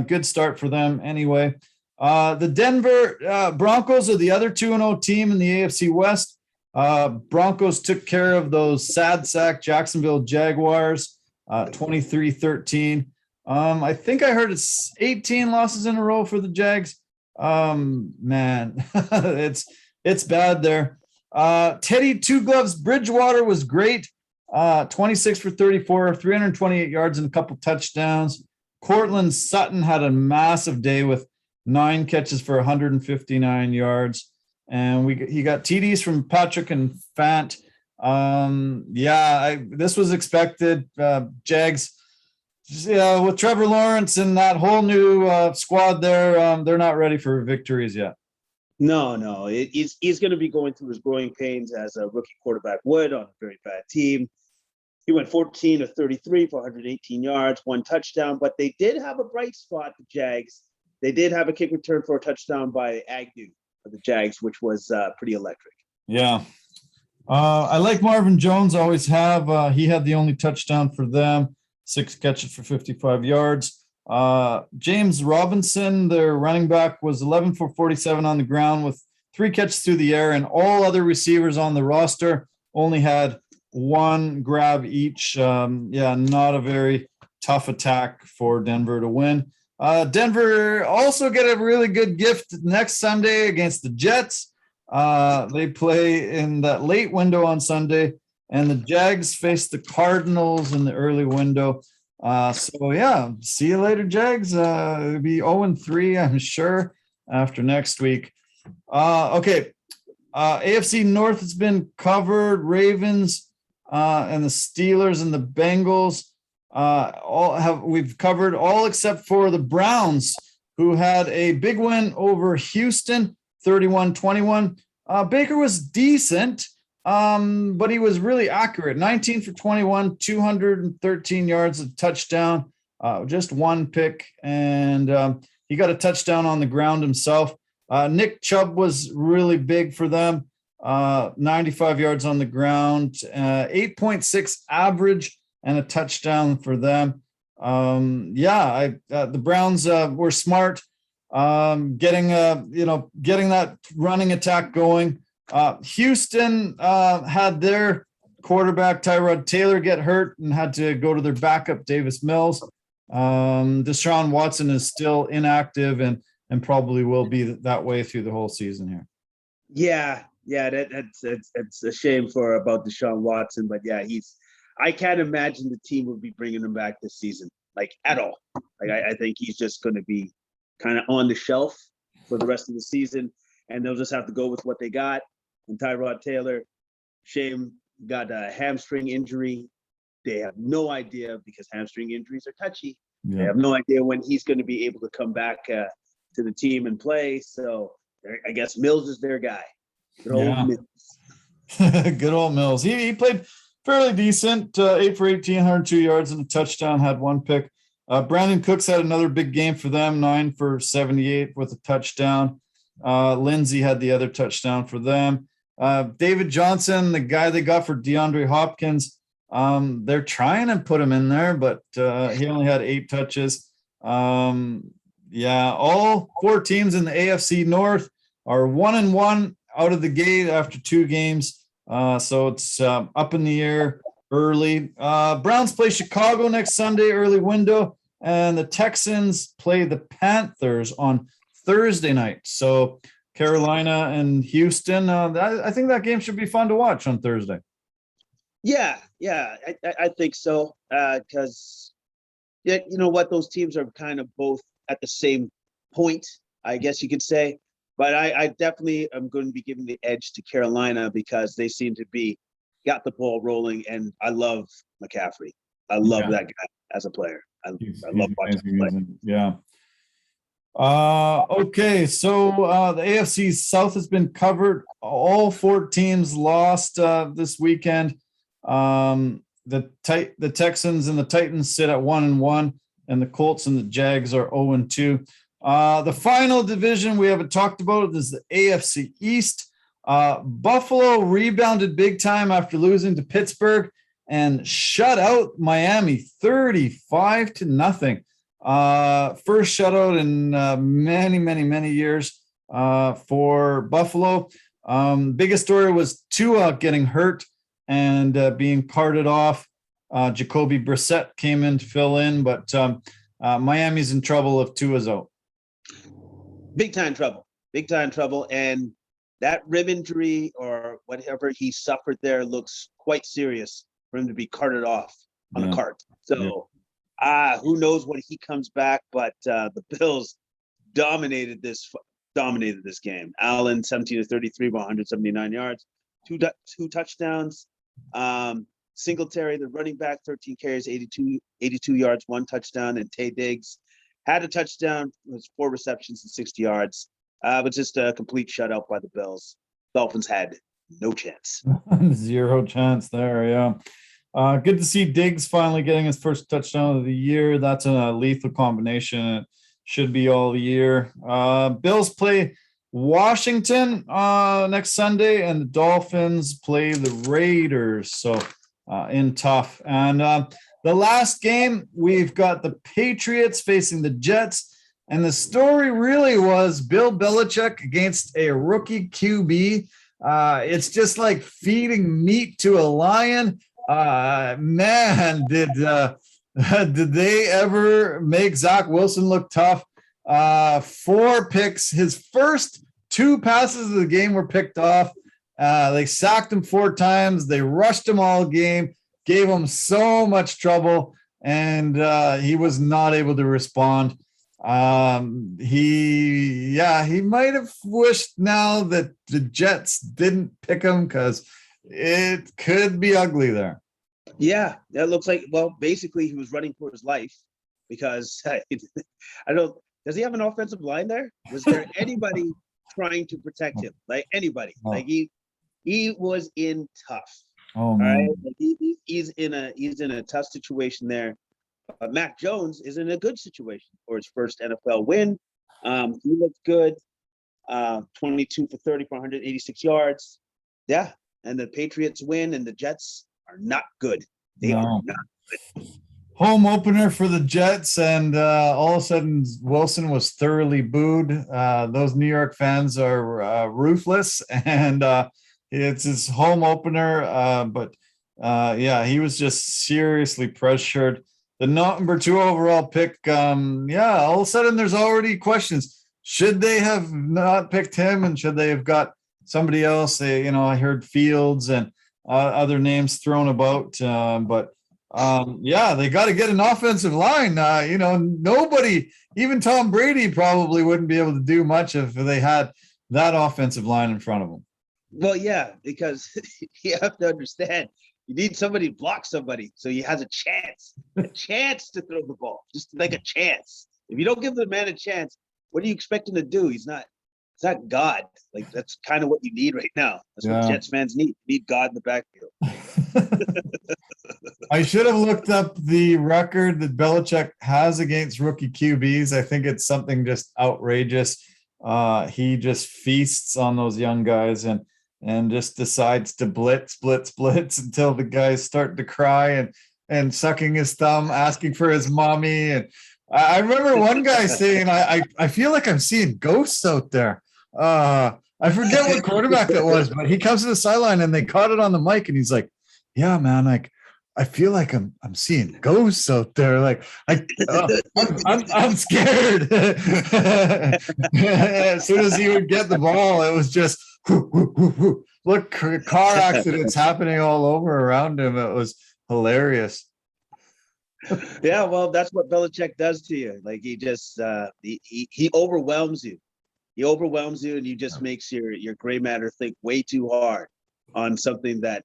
good start for them anyway. The Denver Broncos are the other 2-0 team in the AFC West. Broncos took care of those sad sack Jacksonville Jaguars, 23-13. I think I heard it's 18 losses in a row for the Jags. Man, it's bad there. Teddy Two Gloves Bridgewater was great. 26 for 34, 328 yards and a couple touchdowns. Cortland Sutton had a massive day with 9 catches for 159 yards. And he got TDs from Patrick and Fant. This was expected. Jags, with Trevor Lawrence and that whole new squad there, they're not ready for victories yet. No, he's going to be going through his growing pains as a rookie quarterback would on a very bad team. He went 14 of 33 for 118 yards, 1 touchdown, but they did have a bright spot, the Jags. They did have a kick return for a touchdown by Agnew of the Jags, which was pretty electric. Yeah. I like Marvin Jones, always have. He had the only touchdown for them, 6 catches for 55 yards. James Robinson, their running back, was 11 for 47 on the ground with 3 catches through the air, and all other receivers on the roster only had 1 grab each. Not a very tough attack for Denver to win. Denver also get a really good gift next Sunday against the Jets. They play in that late window on Sunday, and the Jags face the Cardinals in the early window. See you later, Jags. It'll be 0-3, I'm sure, after next week. AFC North has been covered. Ravens and the Steelers and the Bengals we've covered, all except for the Browns, who had a big win over Houston, 31-21. Baker was decent, but he was really accurate. 19 for 21, 213 yards, a touchdown, just 1 pick, and he got a touchdown on the ground himself. Nick Chubb was really big for them, 95 yards on the ground, 8.6 average, and a touchdown for them. The Browns were smart, getting that running attack going. Houston had their quarterback Tyrod Taylor get hurt and had to go to their backup Davis Mills. Deshaun Watson is still inactive and probably will be that way through the whole season here. That's a shame about Deshaun Watson, but I can't imagine the team would be bringing him back this season, at all. I think he's just going to be kind of on the shelf for the rest of the season, and they'll just have to go with what they got. And Tyrod Taylor, shame, got a hamstring injury. They have no idea, because hamstring injuries are touchy. Yeah. They have no idea when he's going to be able to come back to the team and play. So I guess Mills is their guy. Good old Mills. Good old Mills. He played fairly decent, 8 for 18, 102 yards and a touchdown, had 1 pick. Brandon Cooks had another big game for them, 9 for 78 with a touchdown. Lindsey had the other touchdown for them. David Johnson, the guy they got for DeAndre Hopkins, they're trying to put him in there, but he only had 8 touches. All 4 teams in the AFC North are 1-1 out of the gate after 2 games. So it's up in the air early. Browns play Chicago next Sunday, early window, and the Texans play the Panthers on Thursday night. So Carolina and Houston, I think that game should be fun to watch on Thursday. I think so, because you know what, those teams are kind of both at the same point, I guess you could say. But I definitely am going to be giving the edge to Carolina, because they seem to be got the ball rolling, and I love McCaffrey. I love that guy as a player. I love watching him play. Yeah. Okay, so the AFC South has been covered. All 4 teams lost this weekend. The Texans and the Titans sit at 1-1, and the Colts and the Jags are 0-2. The final division we haven't talked about is the AFC East. Buffalo rebounded big time after losing to Pittsburgh and shut out Miami 35-0. First shutout in many years for Buffalo. Biggest story was Tua getting hurt and being carted off. Jacoby Brissett came in to fill in, but Miami's in trouble if Tua's out. Big time trouble. And that rib injury or whatever he suffered there looks quite serious for him to be carted off on a cart. So, who knows when he comes back, but the Bills dominated this game. Allen, 17-33, 179 yards, two touchdowns. Singletary, the running back, 13 carries, 82 yards, 1 touchdown, and Tay Diggs had a touchdown, was 4 receptions and 60 yards. But just a complete shutout by the Bills. Dolphins had no chance. 0 chance there, yeah. Good to see Diggs finally getting his first touchdown of the year. That's a lethal combination. It should be all year. Bills play Washington next Sunday, and the Dolphins play the Raiders. So in tough. And the last game, we've got the Patriots facing the Jets. And the story really was Bill Belichick against a rookie QB. It's just like feeding meat to a lion. Man, did they ever make Zach Wilson look tough? 4 picks. His first 2 passes of the game were picked off. They sacked him 4 times. They rushed him all game, gave him so much trouble, and he was not able to respond. He might have wished now that the Jets didn't pick him because it could be ugly there. Yeah, that looks like, well, basically he was running for his life because does he have an offensive line there? Was there anybody trying to protect him? Like anybody? Oh. Like he was in tough. Oh man. All right, like he's in a tough situation there. Mac Jones is in a good situation for his first NFL win. He looked good. 22 for 30 for 186 yards. Yeah, and the Patriots win, and the Jets are not good. They are not good. Home opener for the Jets, and all of a sudden Wilson was thoroughly booed. Those New York fans are ruthless, and it's his home opener. But he was just seriously pressured. The number 2 overall pick, all of a sudden there's already questions. Should they have not picked him, and should they have got somebody else? I heard Fields and other names thrown about, but they got to get an offensive line. Nobody, even Tom Brady probably wouldn't be able to do much if they had that offensive line in front of them. Well, yeah, because you have to understand, you need somebody to block somebody so he has a chance to throw the ball, just like a chance. If you don't give the man a chance, what do you expect him to do? He's not God. Like, that's kind of what you need right now. That's what Jets fans need. You need God in the backfield. I should have looked up the record that Belichick has against rookie QBs. I think it's something just outrageous. He just feasts on those young guys and just decides to blitz until the guys start to cry and sucking his thumb, asking for his mommy. And I remember one guy saying, I feel like I'm seeing ghosts out there. I forget what quarterback that was, but he comes to the sideline and they caught it on the mic and he's like, yeah, man, like, I feel like I'm seeing ghosts out there. Like I'm scared. As soon as he would get the ball, it was just look, car accidents happening all over around him. It was hilarious. Yeah, well, that's what Belichick does to you. Like he just he overwhelms you. He overwhelms you, and you just makes your gray matter think way too hard on something that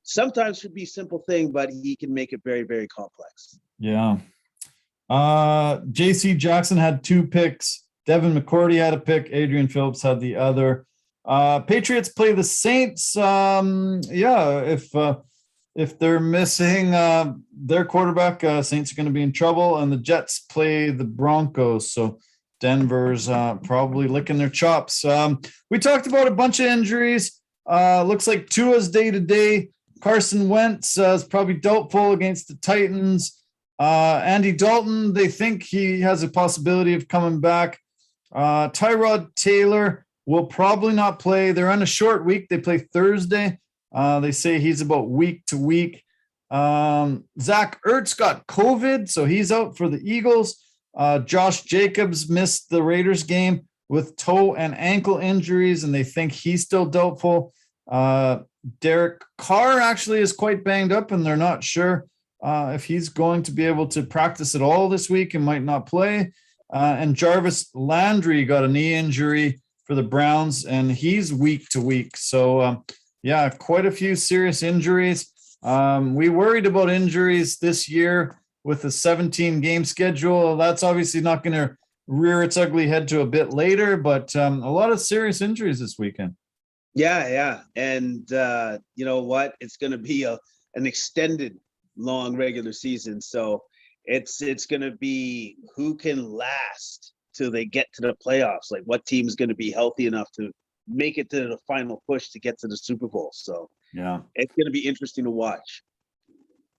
sometimes should be a simple thing, but he can make it very, very complex. Yeah. J.C. Jackson had 2 picks. Devin McCourty had a pick. Adrian Phillips had the other. Patriots play the Saints. If they're missing their quarterback, Saints are going to be in trouble. And the Jets play the Broncos. So Denver's probably licking their chops. We talked about a bunch of injuries. Looks like Tua's day-to-day. Carson Wentz is probably doubtful against the Titans. Andy Dalton, they think he has a possibility of coming back. Tyrod Taylor will probably not play. They're on a short week. They play Thursday. They say he's about week to week. Zach Ertz got COVID, so he's out for the Eagles. Josh Jacobs missed the Raiders game with toe and ankle injuries, and they think he's still doubtful. Derek Carr actually is quite banged up, and they're not sure if he's going to be able to practice at all this week and might not play. And Jarvis Landry got a knee injury for the Browns, and he's week to week. So, yeah, quite a few serious injuries. We worried about injuries this year with the 17-game schedule. That's obviously not going to rear its ugly head to a bit later, but a lot of serious injuries this weekend. Yeah. And you know what? It's going to be an extended long regular season. So it's going to be who can last till they get to the playoffs. Like what team is going to be healthy enough to make it to the final push to get to the Super Bowl. So yeah, it's going to be interesting to watch.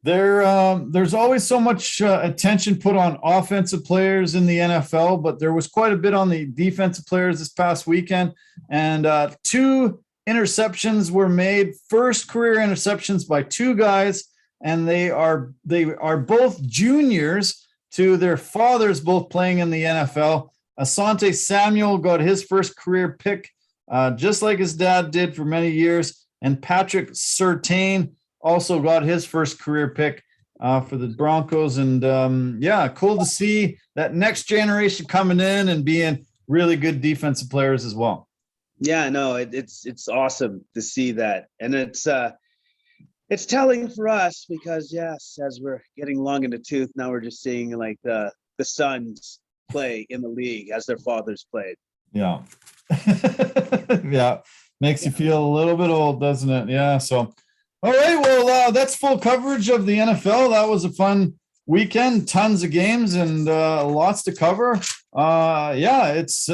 There's always so much attention put on offensive players in the NFL, but there was quite a bit on the defensive players this past weekend, and 2 interceptions were made, first career interceptions by 2 guys, and they are both juniors to their fathers, both playing in the NFL. Asante Samuel got his first career pick, just like his dad did for many years, and Patrick Surtain also got his first career pick for the Broncos. And yeah, cool to see that next generation coming in and being really good defensive players as well. Yeah, no, it's awesome to see that. And it's telling for us because, yes, as we're getting long in the tooth, now we're just seeing like the sons play in the league as their fathers played. Yeah. Yeah. Makes you feel a little bit old, doesn't it? Yeah. So, all right. Well, that's full coverage of the NFL. That was a fun weekend. Tons of games and lots to cover. It's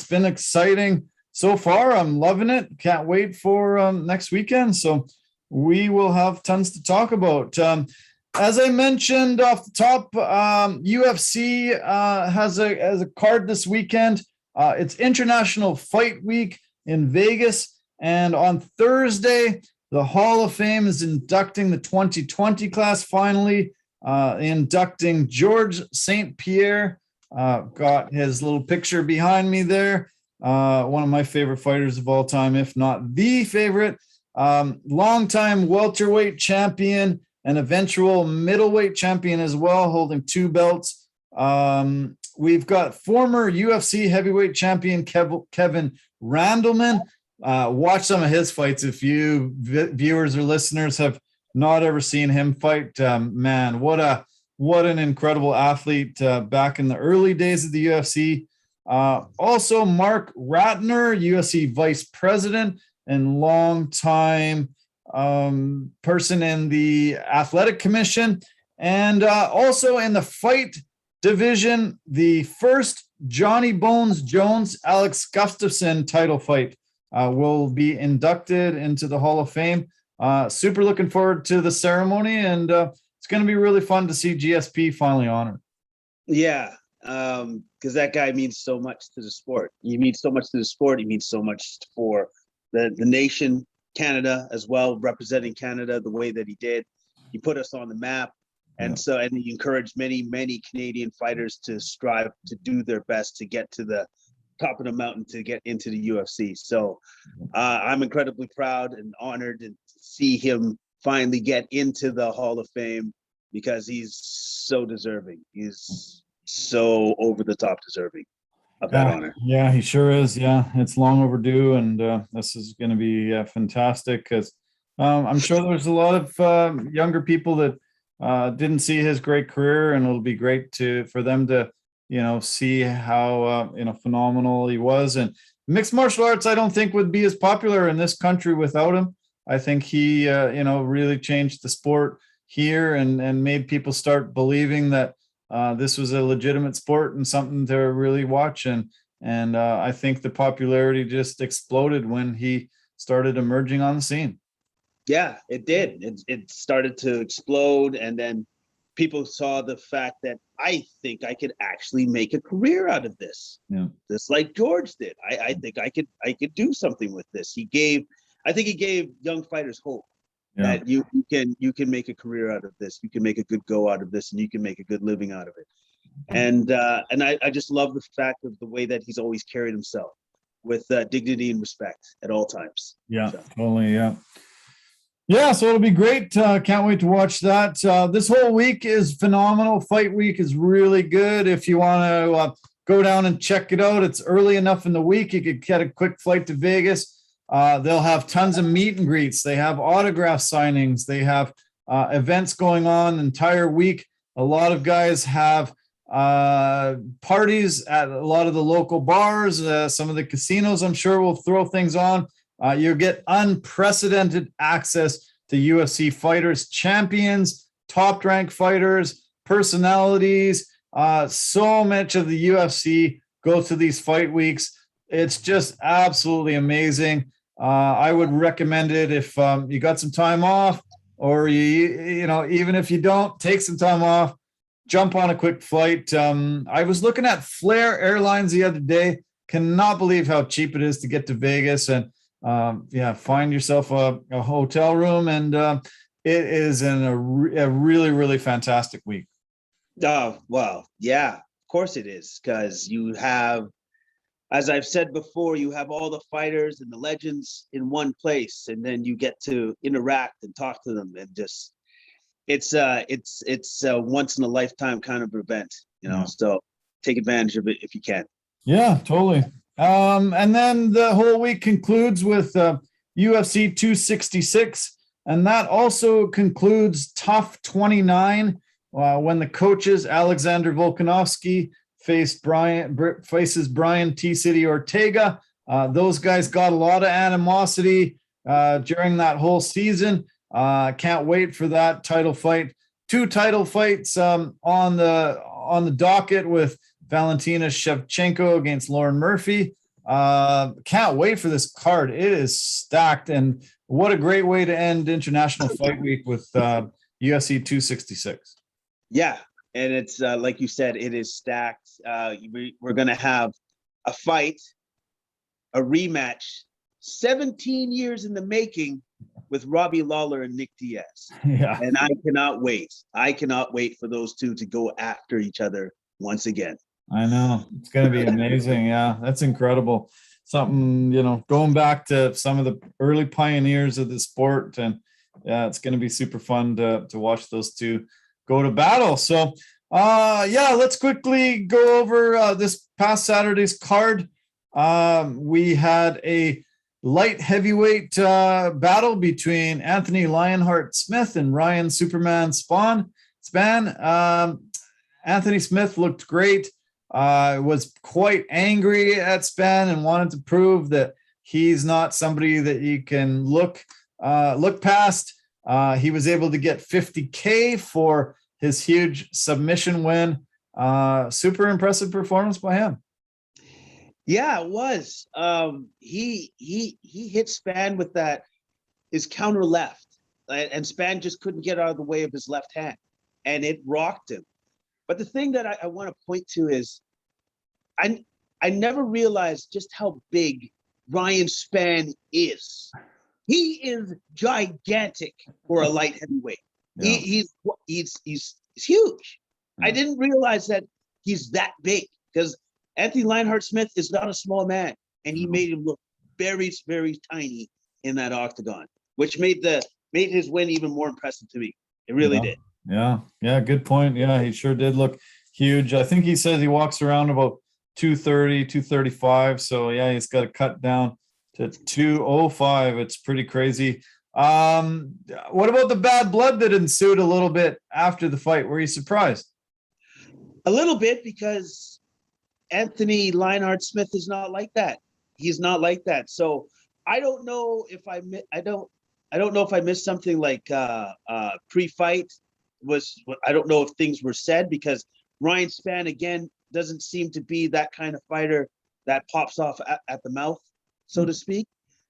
been exciting so far. I'm loving it. Can't wait for next weekend. So we will have tons to talk about. As I mentioned off the top, UFC has a card this weekend. It's International Fight Week in Vegas. And on Thursday, the Hall of Fame is inducting the 2020 class finally, inducting George St. Pierre. Got his little picture behind me there. One of my favorite fighters of all time, if not the favorite. Longtime welterweight champion and eventual middleweight champion as well, holding 2 belts. We've got former UFC heavyweight champion Kevin Randleman. Watch some of his fights if you viewers or listeners have not ever seen him fight. Man, what an incredible athlete back in the early days of the UFC. Also, Mark Ratner, UFC vice president and longtime person in the athletic commission. And also in the fight division, the first Johnny Bones Jones, Alex Gustafsson title fight will be inducted into the Hall of Fame. Super looking forward to the ceremony, and it's going to be really fun to see GSP finally honored. Yeah, because that guy means so much to the sport. He means so much to the sport. He means so much for the nation, Canada as well, representing Canada the way that he did. He put us on the map. And and he encouraged many, many Canadian fighters to strive to do their best to get to the top of the mountain to get into the UFC. So I'm incredibly proud and honored to see him finally get into the Hall of Fame because he's so deserving. He's so over the top deserving of that honor. Yeah, he sure is. Yeah, it's long overdue. And this is going to be fantastic because I'm sure there's a lot of younger people that didn't see his great career, and it'll be great for them to, see how, phenomenal he was. And mixed martial arts, I don't think would be as popular in this country without him. I think he, really changed the sport here and made people start believing that this was a legitimate sport and something to really watch. And I think the popularity just exploded when he started emerging on the scene. Yeah, it did. It started to explode, and then people saw the fact that I think I could actually make a career out of this. Yeah, just like George did. I think I could do something with this. I think he gave young fighters hope. Yeah. that you can make a career out of this. You can make a good go out of this, and you can make a good living out of it. And I just love the fact of the way that he's always carried himself with dignity and respect at all times. Yeah, So. totally. Yeah. Yeah, so it'll be great. Can't wait to watch that. This whole week is phenomenal. Fight week is really good. If you want to go down and check it out, it's early enough in the week. You could get a quick flight to Vegas. They'll have tons of meet and greets. They have autograph signings. They have events going on the entire week. A lot of guys have parties at a lot of the local bars. Some of the casinos, I'm sure, will throw things on. You'll get unprecedented access to UFC fighters, champions, top-ranked fighters, personalities. So much of the UFC goes to these fight weeks. It's just absolutely amazing. I would recommend it if you got some time off, or you know, even if you don't, take some time off, jump on a quick flight. I was looking at Flair Airlines the other day. Cannot believe how cheap it is to get to Vegas, and find yourself a hotel room, and it is a really, really fantastic week. Oh, well, yeah, of course it is, because you have, as I've said before, you have all the fighters and the legends in one place, and then you get to interact and talk to them, and just it's a once in a lifetime kind of event, you know. So take advantage of it if you can. Yeah, totally. And then the whole week concludes with UFC 266, and that also concludes Tough 29 when the coaches Alexander Volkanovski faces Brian T-City Ortega. Those guys got a lot of animosity during that whole season. Can't wait for that title fight. 2 title fights on the docket with Valentina Shevchenko against Lauren Murphy. Can't wait for this card. It is stacked, and what a great way to end International Fight Week with UFC 266. Yeah, and it's like you said, it is stacked. We're going to have a fight, a rematch, 17 years in the making with Robbie Lawler and Nick Diaz. Yeah. And I cannot wait. I cannot wait for those two to go after each other once again. I know. It's going to be amazing. Yeah, that's incredible. Something, you know, going back to some of the early pioneers of the sport. And yeah, it's going to be super fun to watch those two go to battle. So, let's quickly go over this past Saturday's card. We had a light heavyweight battle between Anthony Lionheart Smith and Ryan Superman Spann. Anthony Smith looked great. Was quite angry at Spann and wanted to prove that he's not somebody that you can look past. He was able to get $50K for his huge submission win. Super impressive performance by him. Yeah, it was. He hit Spann with his counter left, and Spann just couldn't get out of the way of his left hand, and it rocked him. But the thing that I want to point to is I never realized just how big Ryan Spann is. He is gigantic for a light heavyweight. Yeah. He's huge. Yeah. I didn't realize that he's that big, because Anthony Lionheart Smith is not a small man, and he made him look very, very tiny in that octagon, which made his win even more impressive to me. It really did. Yeah, good point. Yeah, he sure did look huge. I think he says he walks around about 230, 235. So yeah, he's got to cut down to 205. It's pretty crazy. What about the bad blood that ensued a little bit after the fight? Were you surprised? A little bit, because Anthony Lionheart Smith is not like that. He's not like that. So I don't know if I don't know if I missed something like pre-fight. I don't know if things were said, because Ryan Spann, again, doesn't seem to be that kind of fighter that pops off at the mouth, so to speak.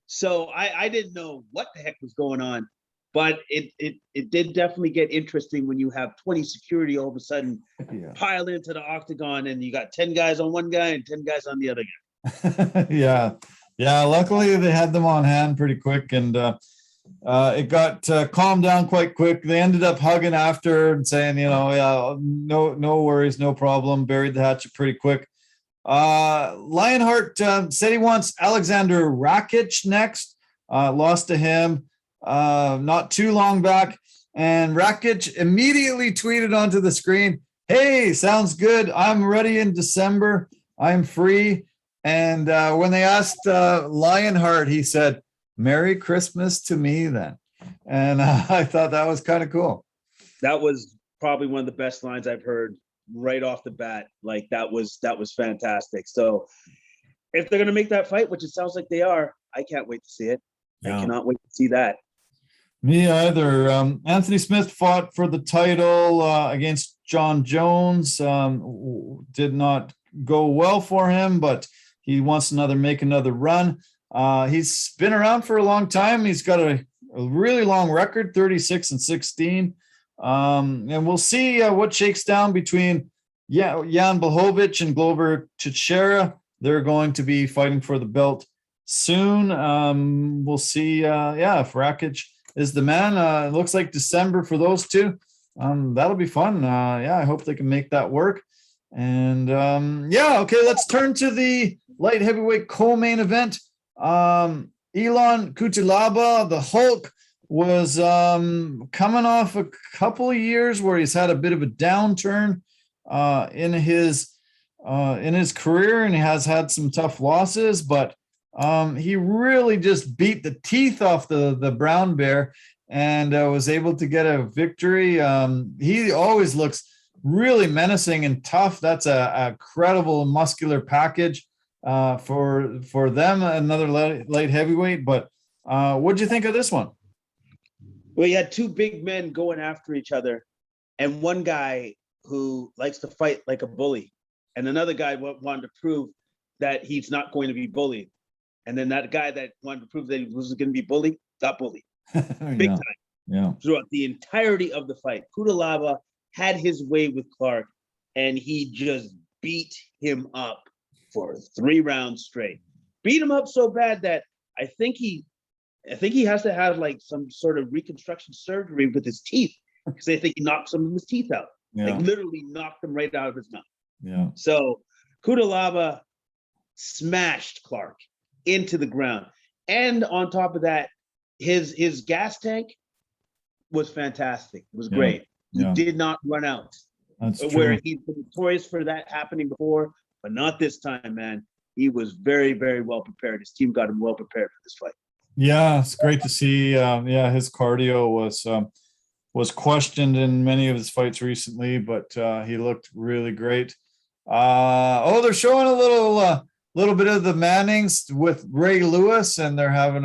So I didn't know what the heck was going on, but it did definitely get interesting when you have 20 security all of a sudden pile into the octagon, and you got 10 guys on one guy and 10 guys on the other guy. Yeah. Luckily they had them on hand pretty quick, and it got calmed down quite quick. They ended up hugging after and saying, yeah, no worries, no problem. Buried the hatchet pretty quick. Lionheart said he wants Alexander Rakic next. Lost to him not too long back. And Rakic immediately tweeted onto the screen, "Hey, sounds good. I'm ready in December. I'm free." And when they asked Lionheart, he said, "Merry Christmas to me then." And I thought that was kind of cool. That was probably one of the best lines I've heard right off the bat. Like that was fantastic. So if they're going to make that fight, which it sounds like they are, I can't wait to see it. Yeah. I cannot wait to see that. Me either. Anthony Smith fought for the title against John Jones. Did not go well for him, but he wants to make another run. He's been around for a long time. He's got a really long record, 36-16. And we'll see what shakes down between Jan Blachowicz and Glover Teixeira. They're going to be fighting for the belt soon. We'll see if Rakic is the man. It looks like December for those two. That'll be fun. I hope they can make that work. And okay, let's turn to the light heavyweight co-main event. Elon Kutilaba, the Hulk, was coming off a couple of years where he's had a bit of a downturn in his career, and he has had some tough losses, but he really just beat the teeth off the brown bear and was able to get a victory. He always looks really menacing and tough. That's a credible muscular package for them, another light heavyweight. But what do you think of this one? Well, you had two big men going after each other, and one guy who likes to fight like a bully, and another guy wanted to prove that he's not going to be bullied. And then that guy that wanted to prove that he was going to be bullied got bullied big time. Yeah. Throughout the entirety of the fight, Kutilaba had his way with Clark, and he just beat him up for 3 rounds straight. Beat him up so bad that I think he has to have like some sort of reconstruction surgery with his teeth, because they think he knocked some of his teeth out. Yeah. Like literally knocked them right out of his mouth. Yeah. So Kutilaba smashed Clark into the ground. And on top of that, his gas tank was fantastic. It was great. He did not run out. That's true. Where he's been notorious for that happening before, but not this time, man. He was very, very well prepared. His team got him well prepared for this fight. Yeah, it's great to see. His cardio was questioned in many of his fights recently, but he looked really great. They're showing a little bit of the Mannings with Ray Lewis, and they're having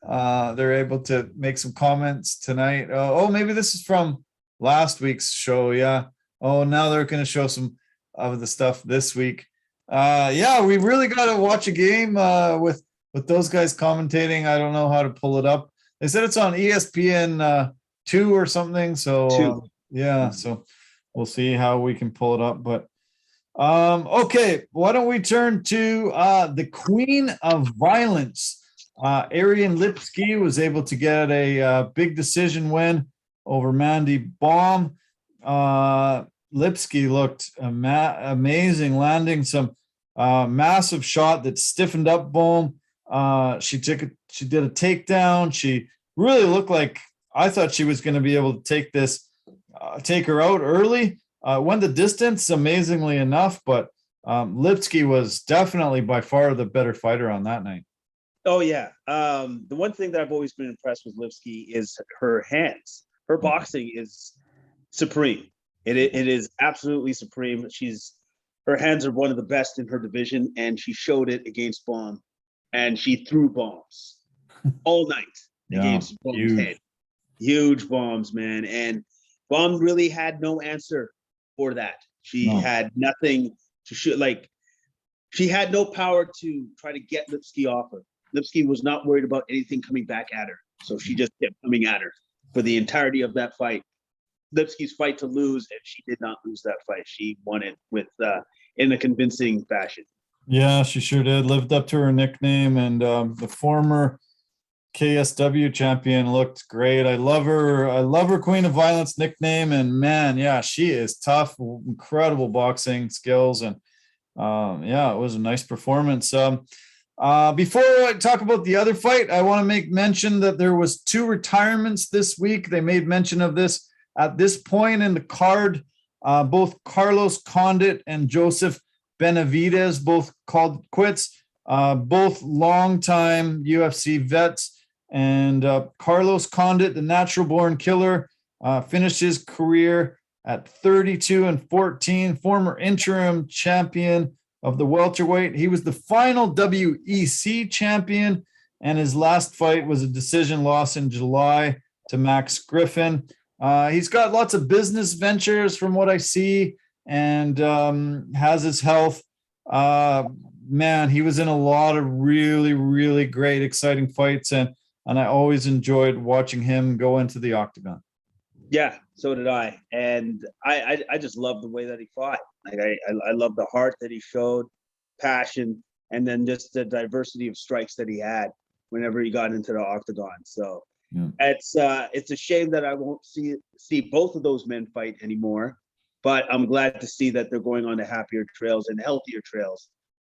they're able to make some comments tonight. Maybe this is from last week's show. Yeah. Now they're going to show some of the stuff this week. We really got to watch a game with those guys commentating. I don't know how to pull it up. They said it's on ESPN 2 or something. So so we'll see how we can pull it up. But okay, why don't we turn to the Queen of Violence. Ariane Lipski was able to get a big decision win over Mandy Baum. Lipski looked amazing, landing some massive shot that stiffened up Baum. She did a takedown. She really looked like, I thought she was going to be able to take her out early. Went the distance amazingly enough, but Lipski was definitely by far the better fighter on that night. Oh yeah. The one thing that I've always been impressed with Lipski is her hands. Her boxing is supreme. It is absolutely supreme. Her hands are one of the best in her division, and she showed it against Baum, and she threw bombs all night against Baum's head. Huge bombs, man. And Baum really had no answer for that. She had nothing to shoot. Like, she had no power to try to get Lipski off her. Lipski was not worried about anything coming back at her, so she just kept coming at her for the entirety of that fight. Lipski's fight to lose, and she did not lose that fight. She won it with in a convincing fashion. Yeah, she sure did. Lived up to her nickname, and the former KSW champion, looked great. I love her. I love her Queen of Violence nickname. And man, yeah, she is tough, incredible boxing skills. And yeah, it was a nice performance. Before I talk about the other fight, I want to make mention that there was 2 retirements this week. They made mention of this at this point in the card. Both Carlos Condit and Joseph Benavidez both called quits. Both longtime UFC vets. And Carlos Condit, the natural-born killer, finished his career at 32-14, former interim champion of the welterweight. He was the final WEC champion, and his last fight was a decision loss in July to Max Griffin. He's got lots of business ventures from what I see, and has his health. Man, he was in a lot of really, really great, exciting fights, and I always enjoyed watching him go into the octagon. Yeah, so did I. And I just love the way that he fought. Like I love the heart that he showed, passion, and then just the diversity of strikes that he had whenever he got into the octagon. So yeah. It's a shame that I won't see both of those men fight anymore. But I'm glad to see that they're going on to happier trails and healthier trails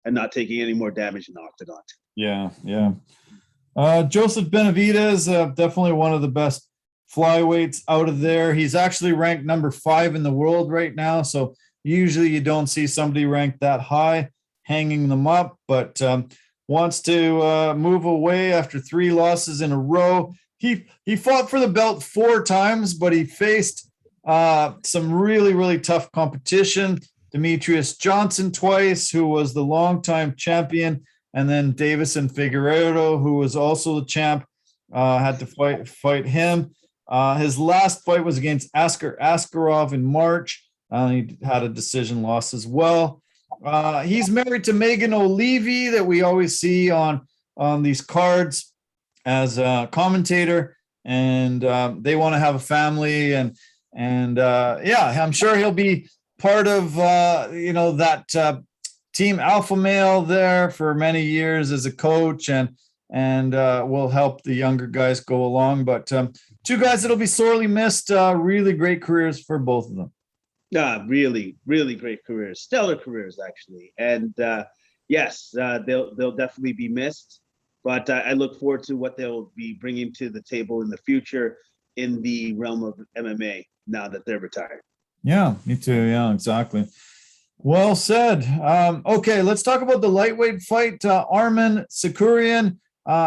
and not taking any more damage in the octagon. Yeah, yeah. Joseph Benavidez, definitely one of the best flyweights out of there. He's actually ranked number 5 in the world right now. So usually you don't see somebody ranked that high, hanging them up, but wants to move away after 3 losses in a row. He fought for the belt 4 times, but he faced some really, really tough competition. Demetrius Johnson twice, who was the longtime champion, and then Davison Figueiredo, who was also the champ, had to fight him. His last fight was against Askar Askarov in March. He had a decision loss as well. He's married to Megan O'Leary that we always see on these cards as a commentator, and they want to have a family, and yeah, I'm sure he'll be part of that team Alpha Male there for many years as a coach, and will help the younger guys go along. But 2 guys that'll be sorely missed. Really great careers for both of them. Really, really great careers, stellar careers actually. And yes, they'll definitely be missed. But I look forward to what they'll be bringing to the table in the future in the realm of MMA now that they're retired. Yeah, me too. Yeah, exactly. Well said. Okay, let's talk about the lightweight fight. Arman Sakurian,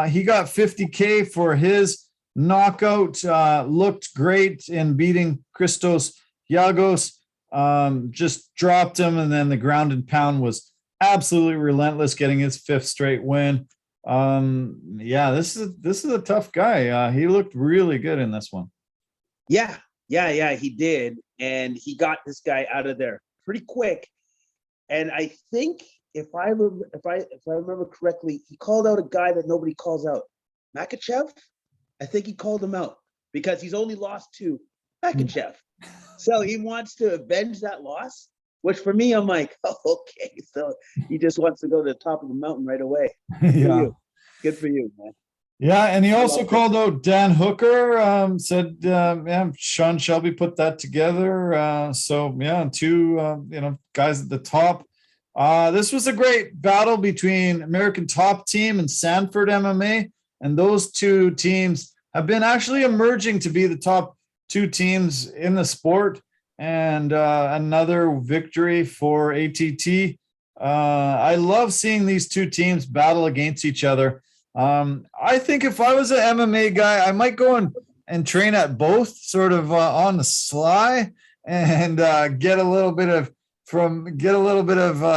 he got $50K for his knockout. Looked great in beating Christos Giagos. Just dropped him, and then the ground and pound was absolutely relentless, getting his 5th straight win. Yeah, this is a tough guy. He looked really good in this one. Yeah, he did, and he got this guy out of there pretty quick. And I think if I remember correctly, he called out a guy that nobody calls out, Makachev. I think he called him out because he's only lost to Makachev. So he wants to avenge that loss, which for me, I'm like, oh, okay. So he just wants to go to the top of the mountain right away. Yeah. Good for you, man. Yeah, and he also called out Dan Hooker, said, yeah, Sean Shelby put that together. So, yeah, 2, guys at the top. This was a great battle between American Top Team and Sanford MMA, and those 2 teams have been actually emerging to be the top 2 teams in the sport, and another victory for ATT. I love seeing these 2 teams battle against each other. I think if I was an MMA guy, I might go and train at both, sort of on the sly, and get a little bit of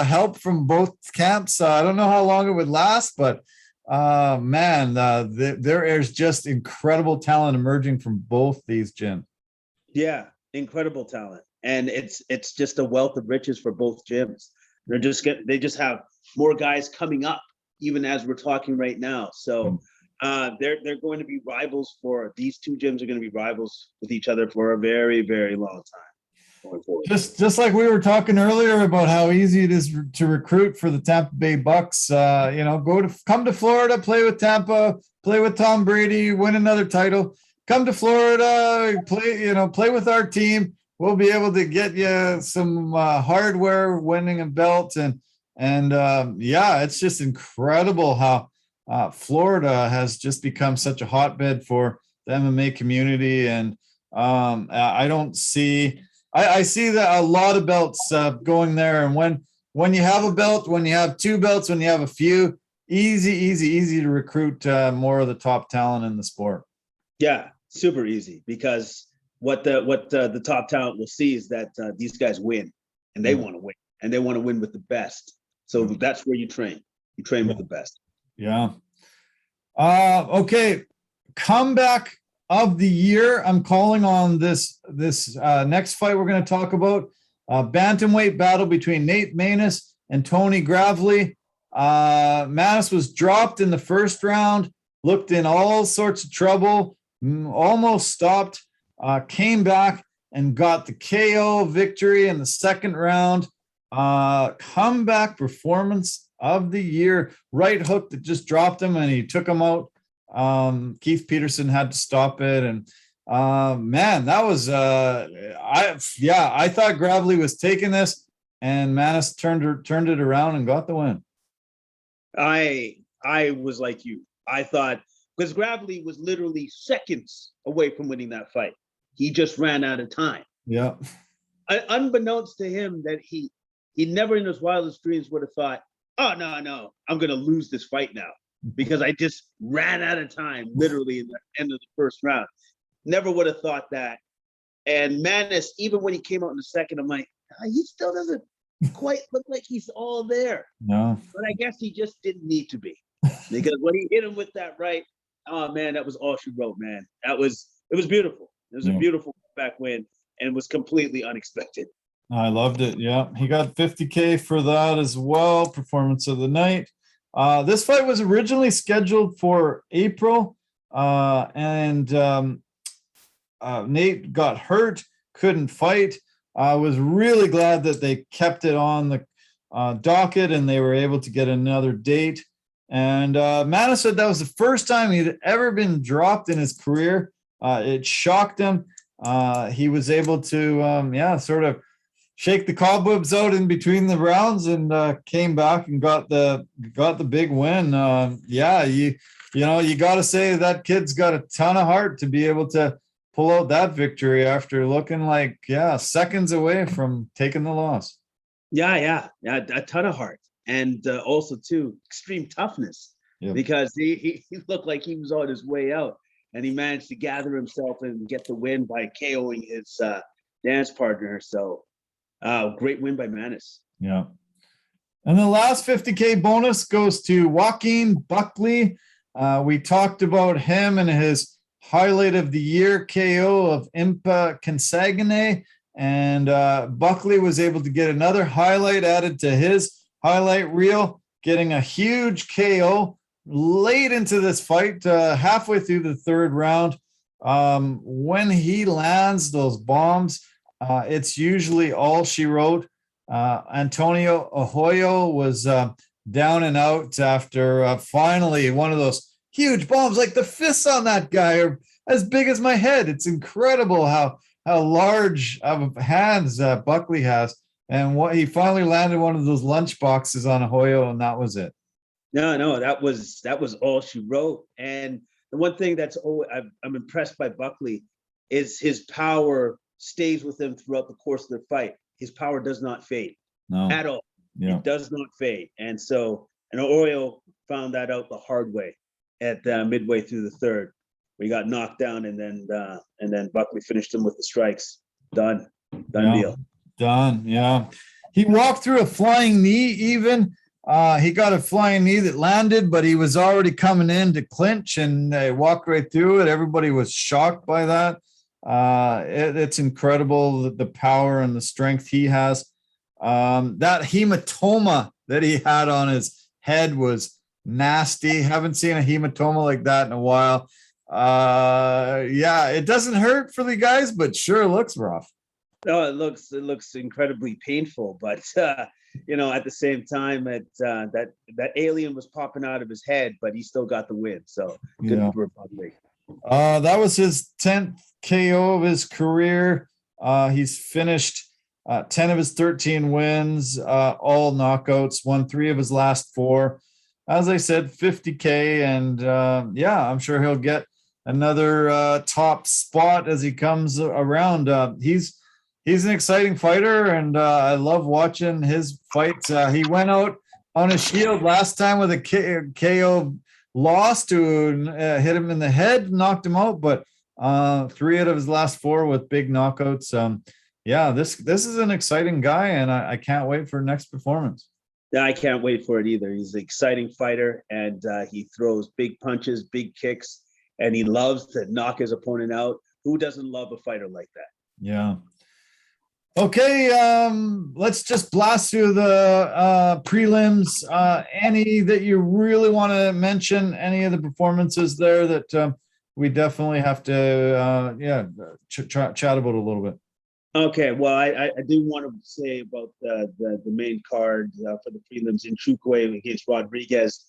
help from both camps. I don't know how long it would last, but man, there is just incredible talent emerging from both these gyms. Yeah, incredible talent, and it's just a wealth of riches for both gyms. They just have more guys coming up, even as we're talking right now. So they're going to be rivals these 2 gyms are going to be rivals with each other for a very, very long time. going forward. Just like we were talking earlier about how easy it is to recruit for the Tampa Bay Bucks. Come to Florida, play with Tampa, play with Tom Brady, win another title. Come to Florida, play with our team. We'll be able to get you some hardware, winning a belt, and it's just incredible how Florida has just become such a hotbed for the MMA community, and I see that a lot of belts going there, and when you have a belt, when you have two belts, when you have a few, easy to recruit more of the top talent in the sport. Yeah, super easy, because what the top talent will see is that these guys win, and they want to win, and they want to win with the best. So that's where you train. You train with the best. Yeah. Okay. Comeback of the year. I'm calling on this next fight we're going to talk about. Bantamweight battle between Nate Maness and Tony Gravely. Maness was dropped in the first round, looked in all sorts of trouble, almost stopped, came back and got the KO victory in the second round. Comeback performance of the year. Right hook that just dropped him and he took him out. Keith Peterson had to stop it, and that was I thought Gravely was taking this, and Maness turned it around and got the win. I was like you. I thought, because Gravely was literally seconds away from winning that fight. He just ran out of time. Yeah. Unbeknownst to him, that he never in his wildest dreams would have thought, oh, no, I'm going to lose this fight now, because I just ran out of time, literally in the end of the first round. Never would have thought that. And Maness, even when he came out in the second, I'm like, he still doesn't quite look like he's all there. No. But I guess he just didn't need to be, because when he hit him with that right, oh man, that was all she wrote, man. It was beautiful. It was a beautiful back win, and was completely unexpected. I loved it. Yeah. He got $50K for that as well. Performance of the night. This fight was originally scheduled for April, and Nate got hurt, couldn't fight. I was really glad that they kept it on the docket and they were able to get another date. And Maness said that was the first time he'd ever been dropped in his career. It shocked him. He was able to, sort of shake the cobwebs out in between the rounds, and came back and got the big win. You got to say that kid's got a ton of heart to be able to pull out that victory after looking like seconds away from taking the loss. Yeah, a ton of heart, and also too extreme toughness, because he looked like he was on his way out, and he managed to gather himself and get the win by KOing his dance partner. So. Great win by Maness. Yeah. And the last $50K bonus goes to Joaquin Buckley. We talked about him and his highlight of the year KO of Impa Consagne. And Buckley was able to get another highlight added to his highlight reel, getting a huge KO late into this fight, halfway through the third round. When he lands those bombs, it's usually all she wrote. Antonio Arroyo was down and out after finally one of those huge bombs, like the fists on that guy are as big as my head. It's incredible how large of hands Buckley has. And what he finally landed one of those lunch boxes on Arroyo, and that was it. No, that was all she wrote. And the one thing that's I'm impressed by Buckley is his power stays with him throughout the course of their fight. His power does not fade at all. Yeah. It does not fade. And Arroyo found that out the hard way at midway through the third. We got knocked down, and then Buckley finished him with the strikes. Done deal. Done. Yeah. He walked through a flying knee even. He got a flying knee that landed, but he was already coming in to clinch, and they walked right through it. Everybody was shocked by that. It's incredible, the power and the strength he has. That hematoma that he had on his head was nasty. Haven't seen a hematoma like that in a while. It doesn't hurt for the guys, but sure looks rough. No, it looks incredibly painful, but at the same time, that alien was popping out of his head, but he still got the win. So good Yeah. for Buckley. That was his 10th KO of his career. He's finished 10 of his 13 wins, all knockouts, won 3 of his last 4. As I said, 50K. And yeah, I'm sure he'll get another top spot as he comes around. He's an exciting fighter, and I love watching his fights. He went out on a shield last time with a KO loss to hit him in the head, knocked him out, but 3 out of his last 4 with big knockouts. Yeah, this is an exciting guy, and I can't wait for next performance. Yeah, I can't wait for it either. He's an exciting fighter, and he throws big punches, big kicks, and he loves to knock his opponent out. Who doesn't love a fighter like that? Yeah. Okay, let's just blast through the prelims. Any that you really want to mention? Any of the performances there that we definitely have to chat about a little bit? Okay, well, I do want to say about the main card for the prelims in Nchukwu against Rodriguez.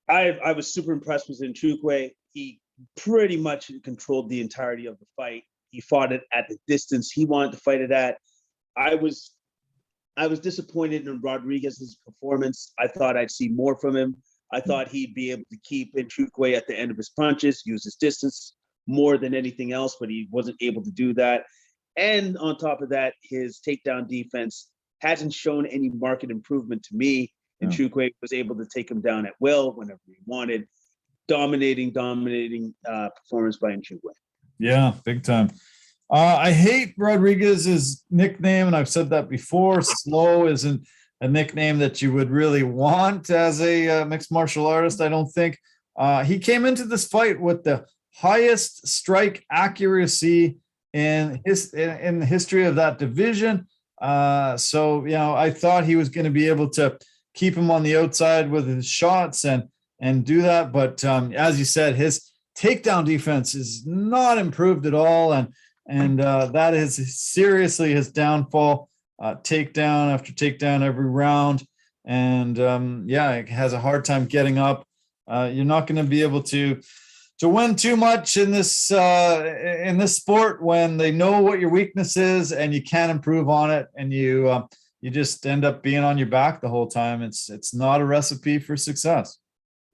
I was super impressed with Nchukwu. He pretty much controlled the entirety of the fight. He fought it at the distance he wanted to fight it at. I was disappointed in Rodriguez's performance. I thought I'd see more from him. I thought he'd be able to keep Nchukwu at the end of his punches, use his distance more than anything else, but he wasn't able to do that. And on top of that, his takedown defense hasn't shown any market improvement to me. Nchukwu was able to take him down at will whenever he wanted. Dominating performance by Nchukwu. Yeah, big time. I hate Rodriguez's nickname, and I've said that before. Slow isn't a nickname that you would really want as a mixed martial artist, I don't think. He came into this fight with the highest strike accuracy in the history of that division. So, I thought he was going to be able to keep him on the outside with his shots and do that. But as you said, his takedown defense is not improved at all, and that is seriously his downfall. Takedown after takedown every round, and it has a hard time getting up. You're not going to be able to win too much in this sport when they know what your weakness is and you can't improve on it, and you just end up being on your back the whole time. It's not a recipe for success.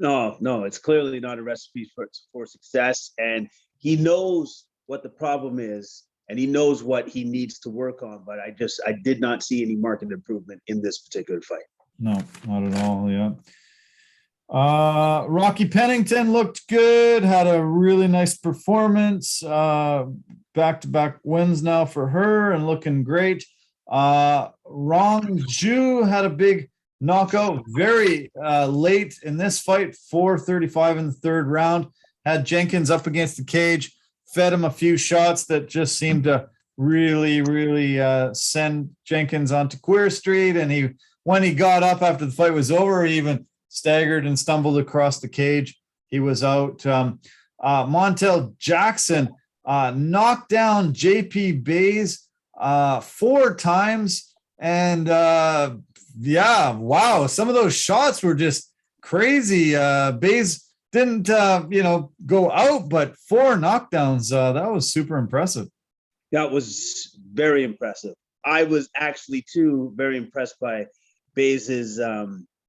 No, it's clearly not a recipe for success. And he knows what the problem is, and he knows what he needs to work on. But I did not see any market improvement in this particular fight. No, not at all. Yeah. Rocky Pennington looked good, had a really nice performance. Back-to-back wins now for her and looking great. Rong Zhu had a big knockout very late in this fight, 4:35 in the 3rd round. Had Jenkins up against the cage, fed him a few shots that just seemed to really, really send Jenkins onto Queer Street. And when he got up after the fight was over, he even staggered and stumbled across the cage. He was out. Montel Jackson knocked down JP Bays 4 times. And wow, some of those shots were just crazy. Bays didn't go out, but 4 knockdowns. That was super impressive. That was very impressive. I was actually too very impressed by Bays's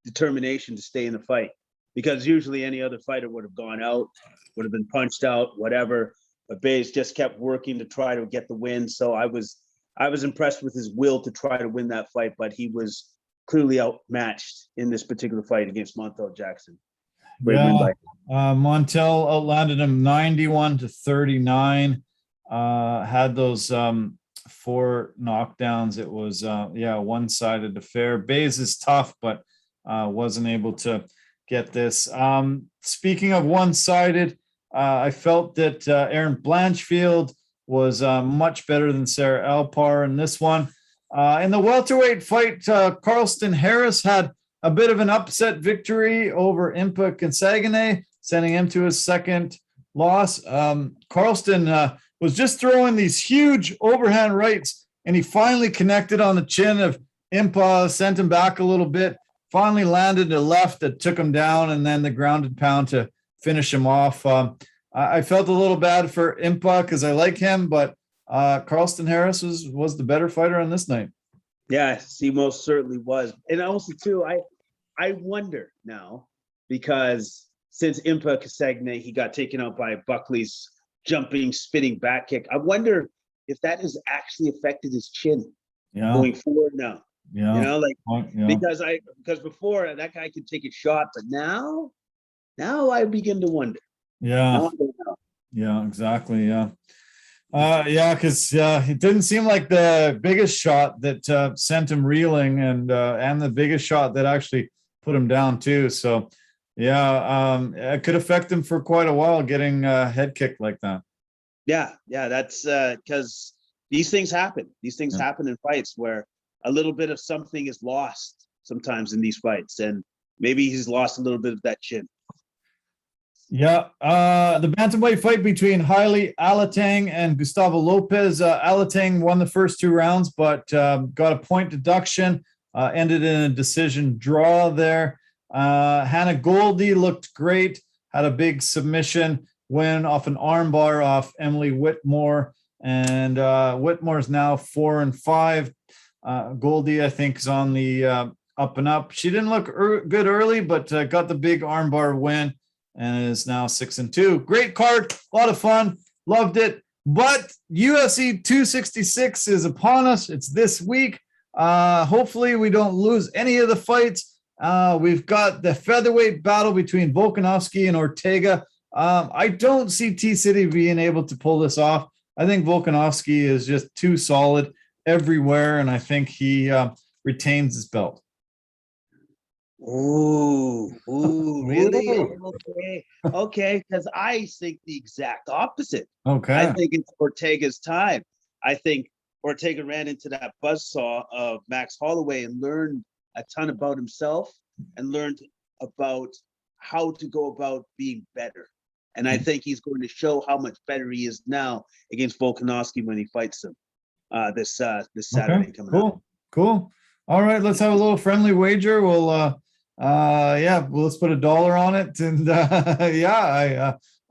determination to stay in the fight, because usually any other fighter would have gone out, would have been punched out, whatever. But Bays just kept working to try to get the win. So I was impressed with his will to try to win that fight, but he was clearly outmatched in this particular fight against Montel Jackson. Montel outlanded him 91-39. Had those 4 knockdowns. It was one-sided affair. Bays is tough, but wasn't able to get this. Speaking of one-sided, I felt that Erin Blanchfield was much better than Sarah Alpar in this one. In the welterweight fight, Carlston Harris had a bit of an upset victory over Impa Kansagane, sending him to his 2nd loss. Carlston was just throwing these huge overhand rights and he finally connected on the chin of Impa, sent him back a little bit, finally landed a left that took him down, and then the grounded pound to finish him off. I felt a little bad for Impa because I like him, but Carlston Harris was the better fighter on this night. Yes, he most certainly was. And also, too, I wonder now, because since Impa Kasegne, he got taken out by Buckley's jumping, spinning back kick. I wonder if that has actually affected his chin going forward now. Yeah. You know, because before that guy could take a shot, but now I begin to wonder. Yeah. Yeah, exactly. Yeah. Because it didn't seem like the biggest shot that sent him reeling, and the biggest shot that actually put him down too. So, it could affect him for quite a while getting head kicked like that. Yeah, that's because these things happen. These things happen in fights where a little bit of something is lost sometimes in these fights, and maybe he's lost a little bit of that chin. Yeah, the bantamweight fight between Haile Alatang and Gustavo Lopez. Alatang won the first 2 rounds, but got a point deduction, ended in a decision draw there. Hannah Goldie looked great, had a big submission win off an armbar off Emily Whitmore, and Whitmore's now 4-5. Goldie, I think, is on the up and up. She didn't look good early, but got the big armbar win, and is now 6-2. Great card, a lot of fun, loved it. But UFC 266 is upon us. It's this week. Hopefully we don't lose any of the fights. We've got the featherweight battle between Volkanovski and Ortega. I don't see T-City being able to pull this off. I think Volkanovski is just too solid everywhere, and I think he retains his belt. Ooh, really? Okay, because I think the exact opposite. Okay. I think it's Ortega's time. I think Ortega ran into that buzzsaw of Max Holloway and learned a ton about himself and learned about how to go about being better. And I think he's going to show how much better he is now against Volkanovski when he fights him this Saturday coming up. Cool. All right, let's have a little friendly wager. We'll let's put $1 on it, and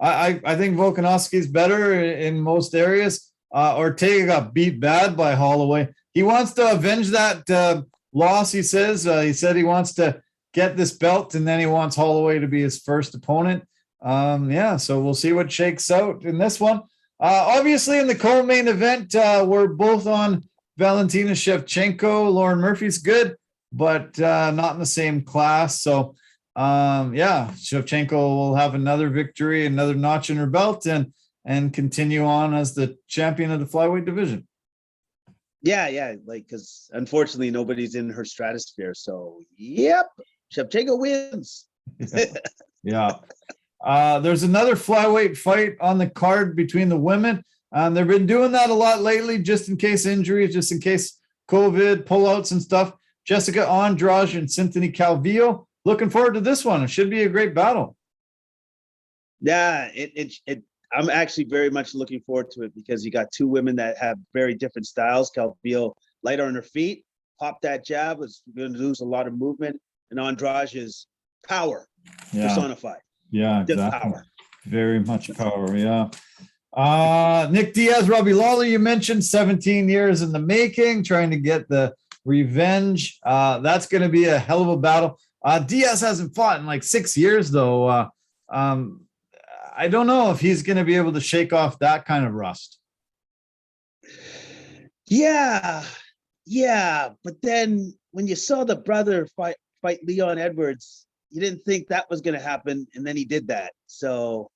I think Volkanovski's better in most areas. Ortega got beat bad by Holloway. He wants to avenge that loss. He said he wants to get this belt, and then he wants Holloway to be his first opponent. So we'll see what shakes out in this one. Obviously, in the co-main event, we're both on Valentina Shevchenko. Lauren Murphy's good, but not in the same class. So, Shevchenko will have another victory, another notch in her belt, and continue on as the champion of the flyweight division. Yeah, because unfortunately nobody's in her stratosphere. So, yep, Shevchenko wins. Yeah. There's another flyweight fight on the card between the women. They've been doing that a lot lately, just in case injuries, just in case COVID pullouts and stuff. Jessica Andrade and Cynthia Calvillo. Looking forward to this one. It should be a great battle. Yeah, I'm actually very much looking forward to it because you got 2 women that have very different styles. Calvillo, light on her feet, pop that jab, was going to lose a lot of movement, and Andrade is power personified. Yeah, exactly. Power. Very much power. Yeah. Nick Diaz, Robbie Lawler, you mentioned 17 years in the making, trying to get the revenge. That's going to be a hell of a battle. Diaz hasn't fought in like 6 years, though. I don't know if he's going to be able to shake off that kind of rust. Yeah. But then when you saw the brother fight Leon Edwards, you didn't think that was going to happen, and then he did that. So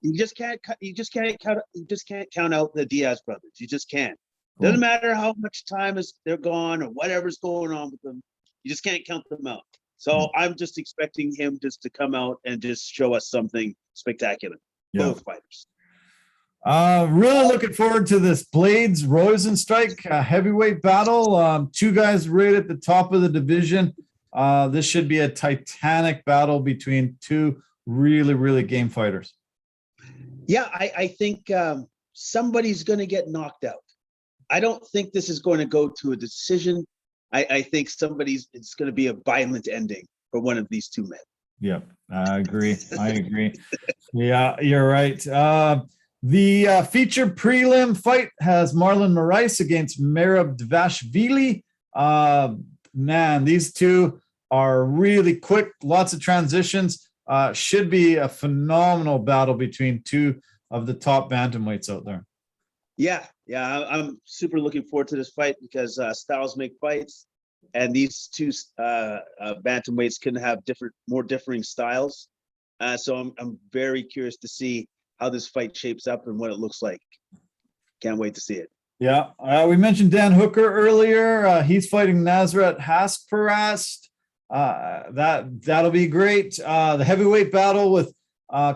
you just can't count out the Diaz brothers. You just can't. Cool. Doesn't matter how much time they're gone or whatever's going on with them. You just can't count them out. So I'm just expecting him just to come out and just show us something spectacular. Both fighters. Really looking forward to this Blades Rosenstrike heavyweight battle. 2 guys right at the top of the division. This should be a titanic battle between 2 really, really game fighters. Yeah, I think somebody's going to get knocked out. I don't think this is going to go to a decision. I think it's going to be a violent ending for one of these two men. Yep, I agree. Yeah, you're right. The featured prelim fight has Marlon Moraes against Merab Dvalishvili. Man, these two are really quick, lots of transitions. Should be a phenomenal battle between two of the top bantamweights out there. Yeah, I'm super looking forward to this fight because styles make fights, and these two bantamweights can have more differing styles. So I'm very curious to see how this fight shapes up and what it looks like. Can't wait to see it. Yeah, we mentioned Dan Hooker earlier. He's fighting Nasrat Haqparast. That'll be great. The heavyweight battle with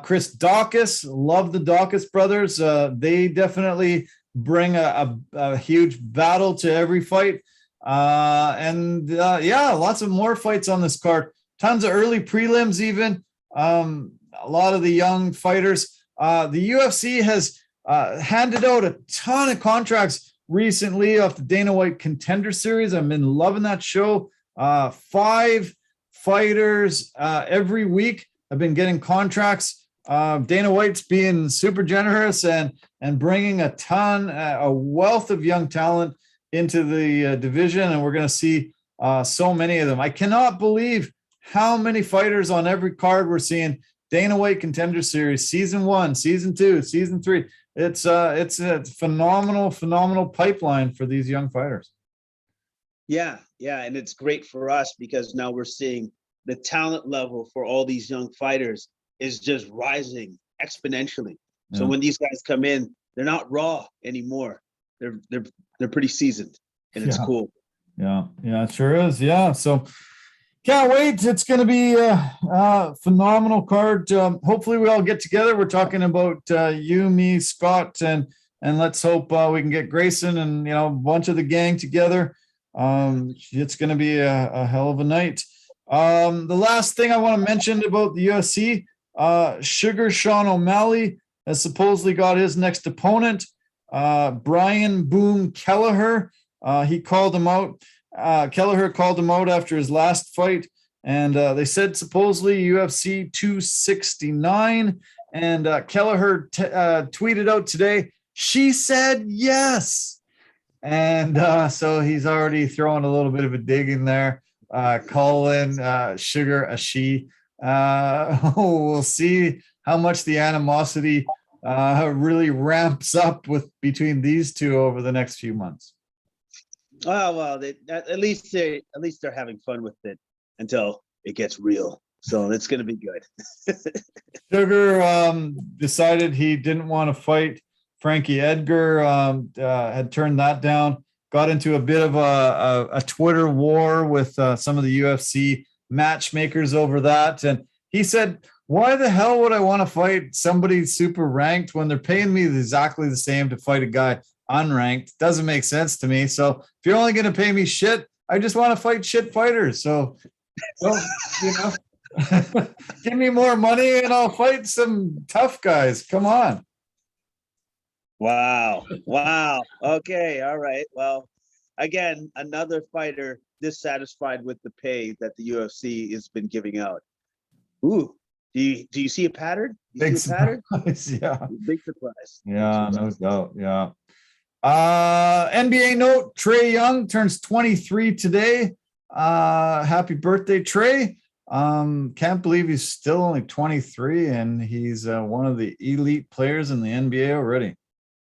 Chris Daukaus. Love the Daukaus brothers. They definitely bring a huge battle to every fight. Lots of more fights on this card. Tons of early prelims even. A lot of the young fighters. The UFC has handed out a ton of contracts recently off the Dana White Contender Series. I've been loving that show. 5 fighters every week have been getting contracts. Dana White's being super generous and bringing a wealth of young talent into the division, and we're going to see so many of them. I cannot believe how many fighters on every card we're seeing. Dana White Contender Series, season 1, season 2, season 3. It's a phenomenal pipeline for these young fighters. Yeah, and it's great for us because now we're seeing the talent level for all these young fighters is just rising exponentially. Yeah. So when these guys come in, they're not raw anymore. They're pretty seasoned, and it's cool. Yeah, it sure is. Yeah, so can't wait. It's going to be a phenomenal card. Hopefully we all get together. We're talking about you, me, Scott, and let's hope we can get Grayson and a bunch of the gang together. It's going to be a hell of a night. The last thing I want to mention about the UFC, Sugar Sean O'Malley has supposedly got his next opponent, Brian Boom Kelleher. He called him out. Kelleher called him out after his last fight, and they said supposedly UFC 269. And Kelleher tweeted out today, "She said yes." And so he's already throwing a little bit of a dig in there, calling Sugar a she. We'll see how much the animosity really ramps up between these two over the next few months. Oh well, at least they're having fun with it until it gets real. So it's going to be good. Sugar decided he didn't want to fight Frankie Edgar. Had turned that down. Got into a bit of a Twitter war with some of the UFC matchmakers over that, and he said, "Why the hell would I want to fight somebody super ranked when they're paying me exactly the same to fight a guy unranked? Doesn't make sense to me. So if you're only going to pay me shit, I just want to fight shit fighters. So give me more money and I'll fight some tough guys. Come on." Wow. Okay. All right. Well, again, another fighter dissatisfied with the pay that the UFC has been giving out. Ooh. Do you see a pattern? Big surprise. Yeah. Big surprise. Yeah, no doubt. Yeah. NBA note, Trae Young turns 23 today. Happy birthday, Trae. Can't believe he's still only 23 and he's one of the elite players in the NBA already.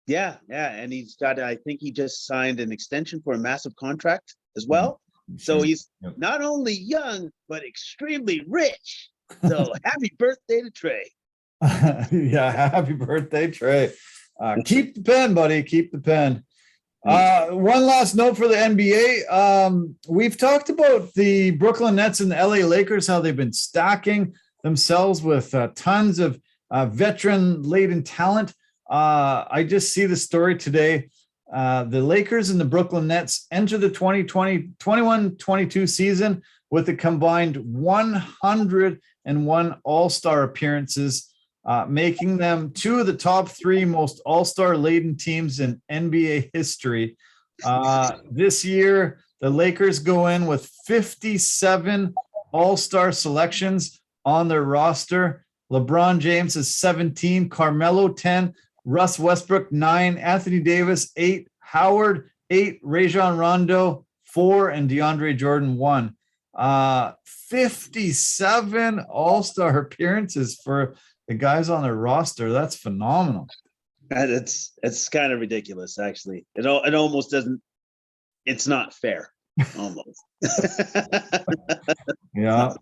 Yeah. And he's got, I think he just signed an extension for a massive contract as well. So he's not only young, but extremely rich. So happy birthday to Trae. Yeah, happy birthday, Trae. Keep the pen, buddy. Keep the pen. One last note for the NBA. We've talked about the Brooklyn Nets and the LA Lakers, how they've been stacking themselves with tons of veteran-laden talent. I just see the story today. The Lakers and the Brooklyn Nets enter the 2021-22 season with a combined 101 All-Star appearances. making them two of the top three most all-star laden teams in NBA history. This year, the Lakers go in with 57 all-star selections on their roster. LeBron James is 17, Carmelo 10, Russ Westbrook 9, Anthony Davis 8, Howard 8, Rajon Rondo 4, and DeAndre Jordan 1. 57 all-star appearances for the guys on their roster. That's phenomenal. And it's kind of ridiculous, actually. It almost doesn't. It's not fair, almost. Yeah.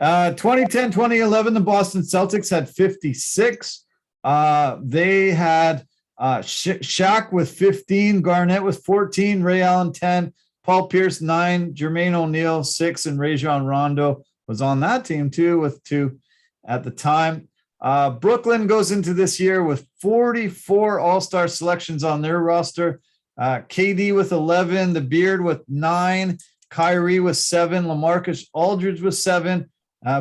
2010, 2011, the Boston Celtics had 56. They had Shaq with 15, Garnett with 14, Ray Allen 10, Paul Pierce 9, Jermaine O'Neal 6, and Rajon Rondo was on that team too with 2 at the time. Brooklyn goes into this year with 44 all-star selections on their roster. KD with 11, the Beard with 9, Kyrie with 7, LaMarcus Aldridge with 7,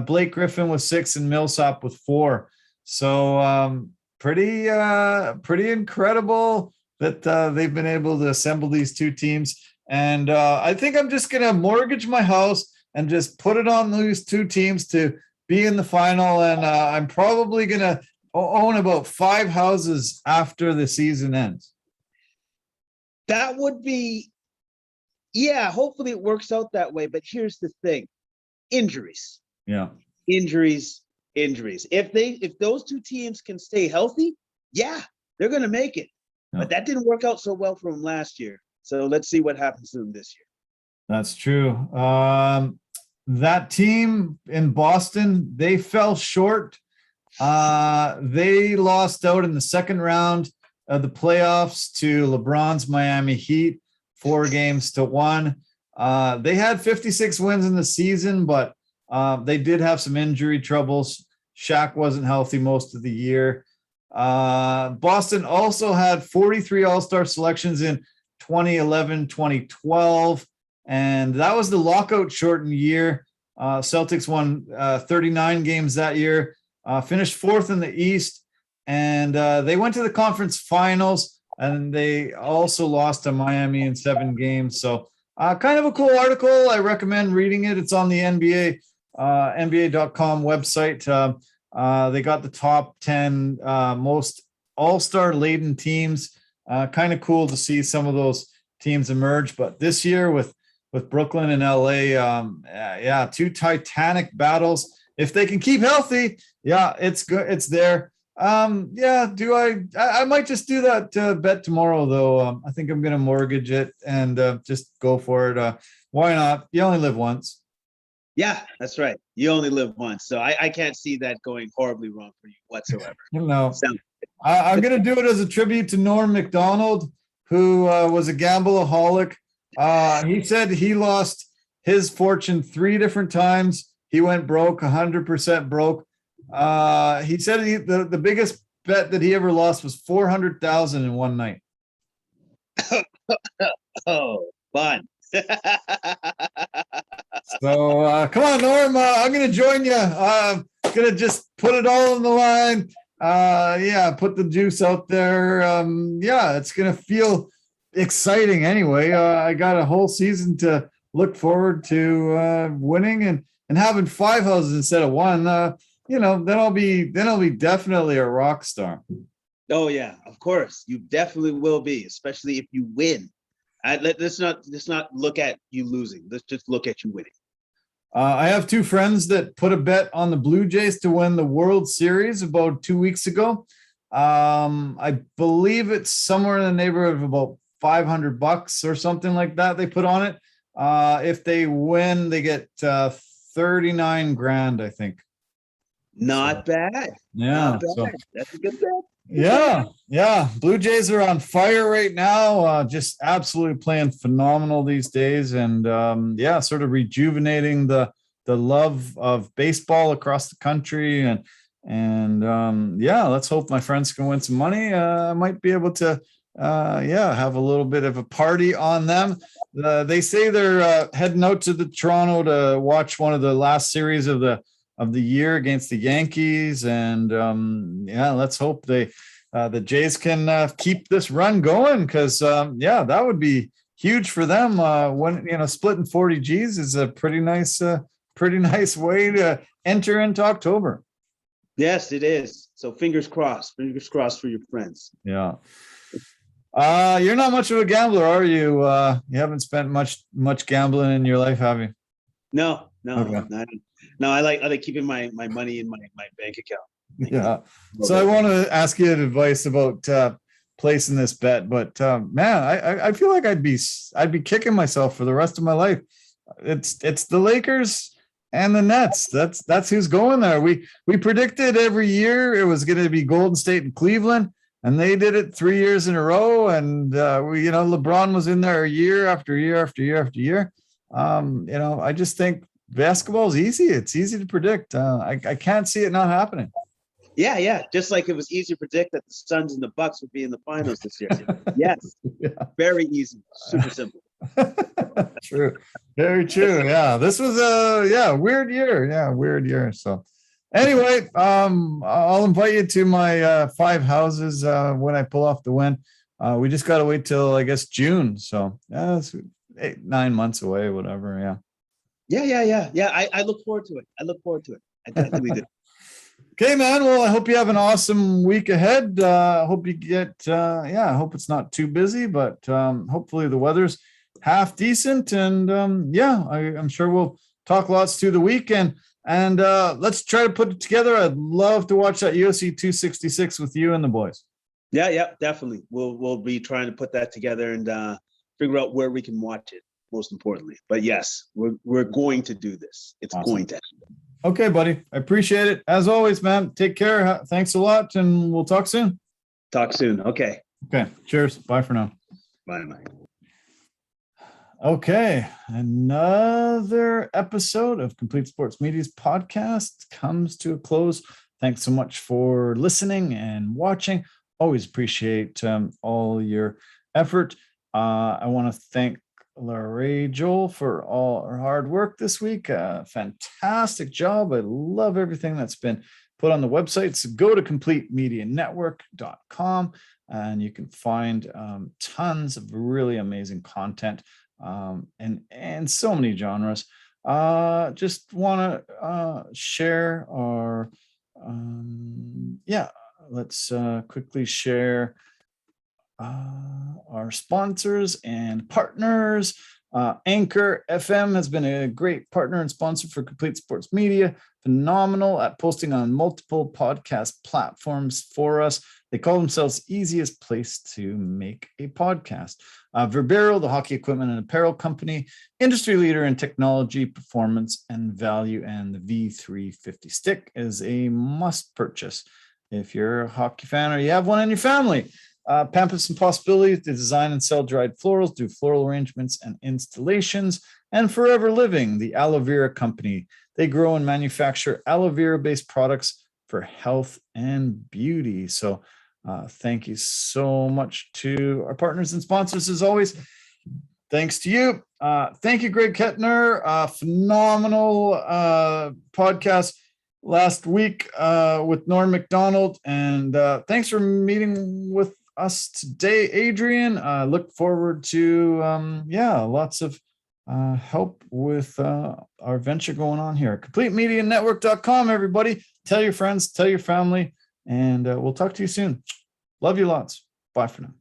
Blake Griffin with 6, and Millsap with 4. So pretty incredible that they've been able to assemble these two teams. And I think I'm just going to mortgage my house and just put it on these two teams to be in the final. And I'm probably going to own about 5 houses after the season ends. That would be, yeah, hopefully it works out that way. But here's the thing. Injuries. Yeah. Injuries. If those two teams can stay healthy, yeah, they're going to make it. Yeah. But that didn't work out so well for them last year. So let's see what happens to them this year. That's true. That team in Boston, they fell short. They lost out in the second round of the playoffs to LeBron's Miami Heat, 4-1. They had 56 wins in the season, but they did have some injury troubles. Shaq wasn't healthy most of the year. Boston also had 43 all-star selections in 2011, 2012, and that was the lockout shortened year. Celtics won 39 games that year, finished 4th in the East, and they went to the conference finals, and they also lost to Miami in 7 games. So kind of a cool article. I recommend reading it. It's on the NBA.com website. They got the top 10 most all-star laden teams. Kind of cool to see some of those teams emerge. But this year with Brooklyn and LA, 2 titanic battles. If they can keep healthy, it's good. It's there. I might just do that bet tomorrow, though. I think I'm going to mortgage it and just go for it. Why not? You only live once. Yeah, that's right. You only live once. So I can't see that going horribly wrong for you whatsoever. No. I'm going to do it as a tribute to Norm Macdonald, who was a gambleaholic. He said he lost his fortune 3 different times. He went broke, 100% broke. He said the biggest bet that he ever lost was $400,000 in one night. Oh, fun. So come on, Norm. I'm going to join you. I'm going to just put it all on the line. Put the juice out there. It's going to feel exciting anyway. I got a whole season to look forward to winning and having 5 houses instead of 1. Then I'll be definitely a rock star. Oh yeah, of course. You definitely will be, especially if you win. Let's not look at you losing. Let's just look at you winning. I have 2 friends that put a bet on the Blue Jays to win the World Series about 2 weeks ago. I believe it's somewhere in the neighborhood of about $500 or something like that they put on it. If they win, they get 39 grand, I think. Not bad. Yeah. Not bad. So, that's a good bet. Yeah. Blue Jays are on fire right now. Just absolutely playing phenomenal these days, and sort of rejuvenating the love of baseball across the country. And let's hope my friends can win some money. I might be able to have a little bit of a party on them. They say they're heading out to the Toronto to watch one of the last series of the of the year against the Yankees. And let's hope the Jays can keep this run going, because that would be huge for them. When splitting 40 G's is a pretty nice way to enter into October. Yes, it is. So fingers crossed for your friends. Yeah. You're not much of a gambler, are you? You haven't spent much gambling in your life, have you? No, Okay. no. I like keeping my money in my bank account. Yeah. So I want to ask you advice about placing this bet, but man, I feel like I'd be kicking myself for the rest of my life. It's the Lakers and the Nets. That's who's going there. We predicted every year it was going to be Golden State and Cleveland, and they did it 3 years in a row. And LeBron was in there year after year after year after year. I just think basketball is easy. It's easy to predict. I can't see it not happening. Yeah. Just like it was easy to predict that the Suns and the Bucks would be in the finals this year. Yes. Yeah. Very easy. Super simple. True. Very true. Yeah. This was a weird year. Yeah, weird year. So anyway, I'll invite you to my 5 houses when I pull off the win. We just gotta wait till, I guess, June. So it's 8-9 months away, whatever. Yeah. I look forward to it. I definitely do. Okay, man. Well, I hope you have an awesome week ahead. I hope you get, I hope it's not too busy, but hopefully the weather's half decent. And I'm sure we'll talk lots through the weekend. And let's try to put it together. I'd love to watch that UFC 266 with you and the boys. Yeah, definitely. We'll be trying to put that together and figure out where we can watch it, most importantly. But yes, we're going to do this. It's awesome. Going to happen. Okay, buddy. I appreciate it. As always, man. Take care. Thanks a lot, and we'll talk soon. Talk soon. Okay. Okay. Cheers. Bye for now. Bye. Okay. Another episode of Complete Sports Media's podcast comes to a close. Thanks so much for listening and watching. Always appreciate all your effort. I want to thank Larry Joel for all our hard work this week. Fantastic job. I love everything that's been put on the website. So go to completemedianetwork.com and you can find tons of really amazing content and so many genres. Just want to share our let's quickly share our sponsors and partners. Anchor FM has been a great partner and sponsor for Complete Sports Media. Phenomenal at posting on multiple podcast platforms for us. They call themselves easiest place to make a podcast. Verbero, the hockey equipment and apparel company, industry leader in technology, performance, and value, and the V350 stick is a must purchase if you're a hockey fan or you have one in your family. Pampas and Possibilities, they design and sell dried florals, do floral arrangements and installations. And Forever Living, the aloe vera company. They grow and manufacture aloe vera-based products for health and beauty. So thank you so much to our partners and sponsors as always. Thanks to you. Thank you, Greg Kettner. Phenomenal podcast last week with Norm Macdonald. And thanks for meeting with us today, Adrian. Look forward to lots of help with our venture going on here. CompleteMediaNetwork.com, everybody. Tell your friends, tell your family, and we'll talk to you soon. Love you lots. Bye for now.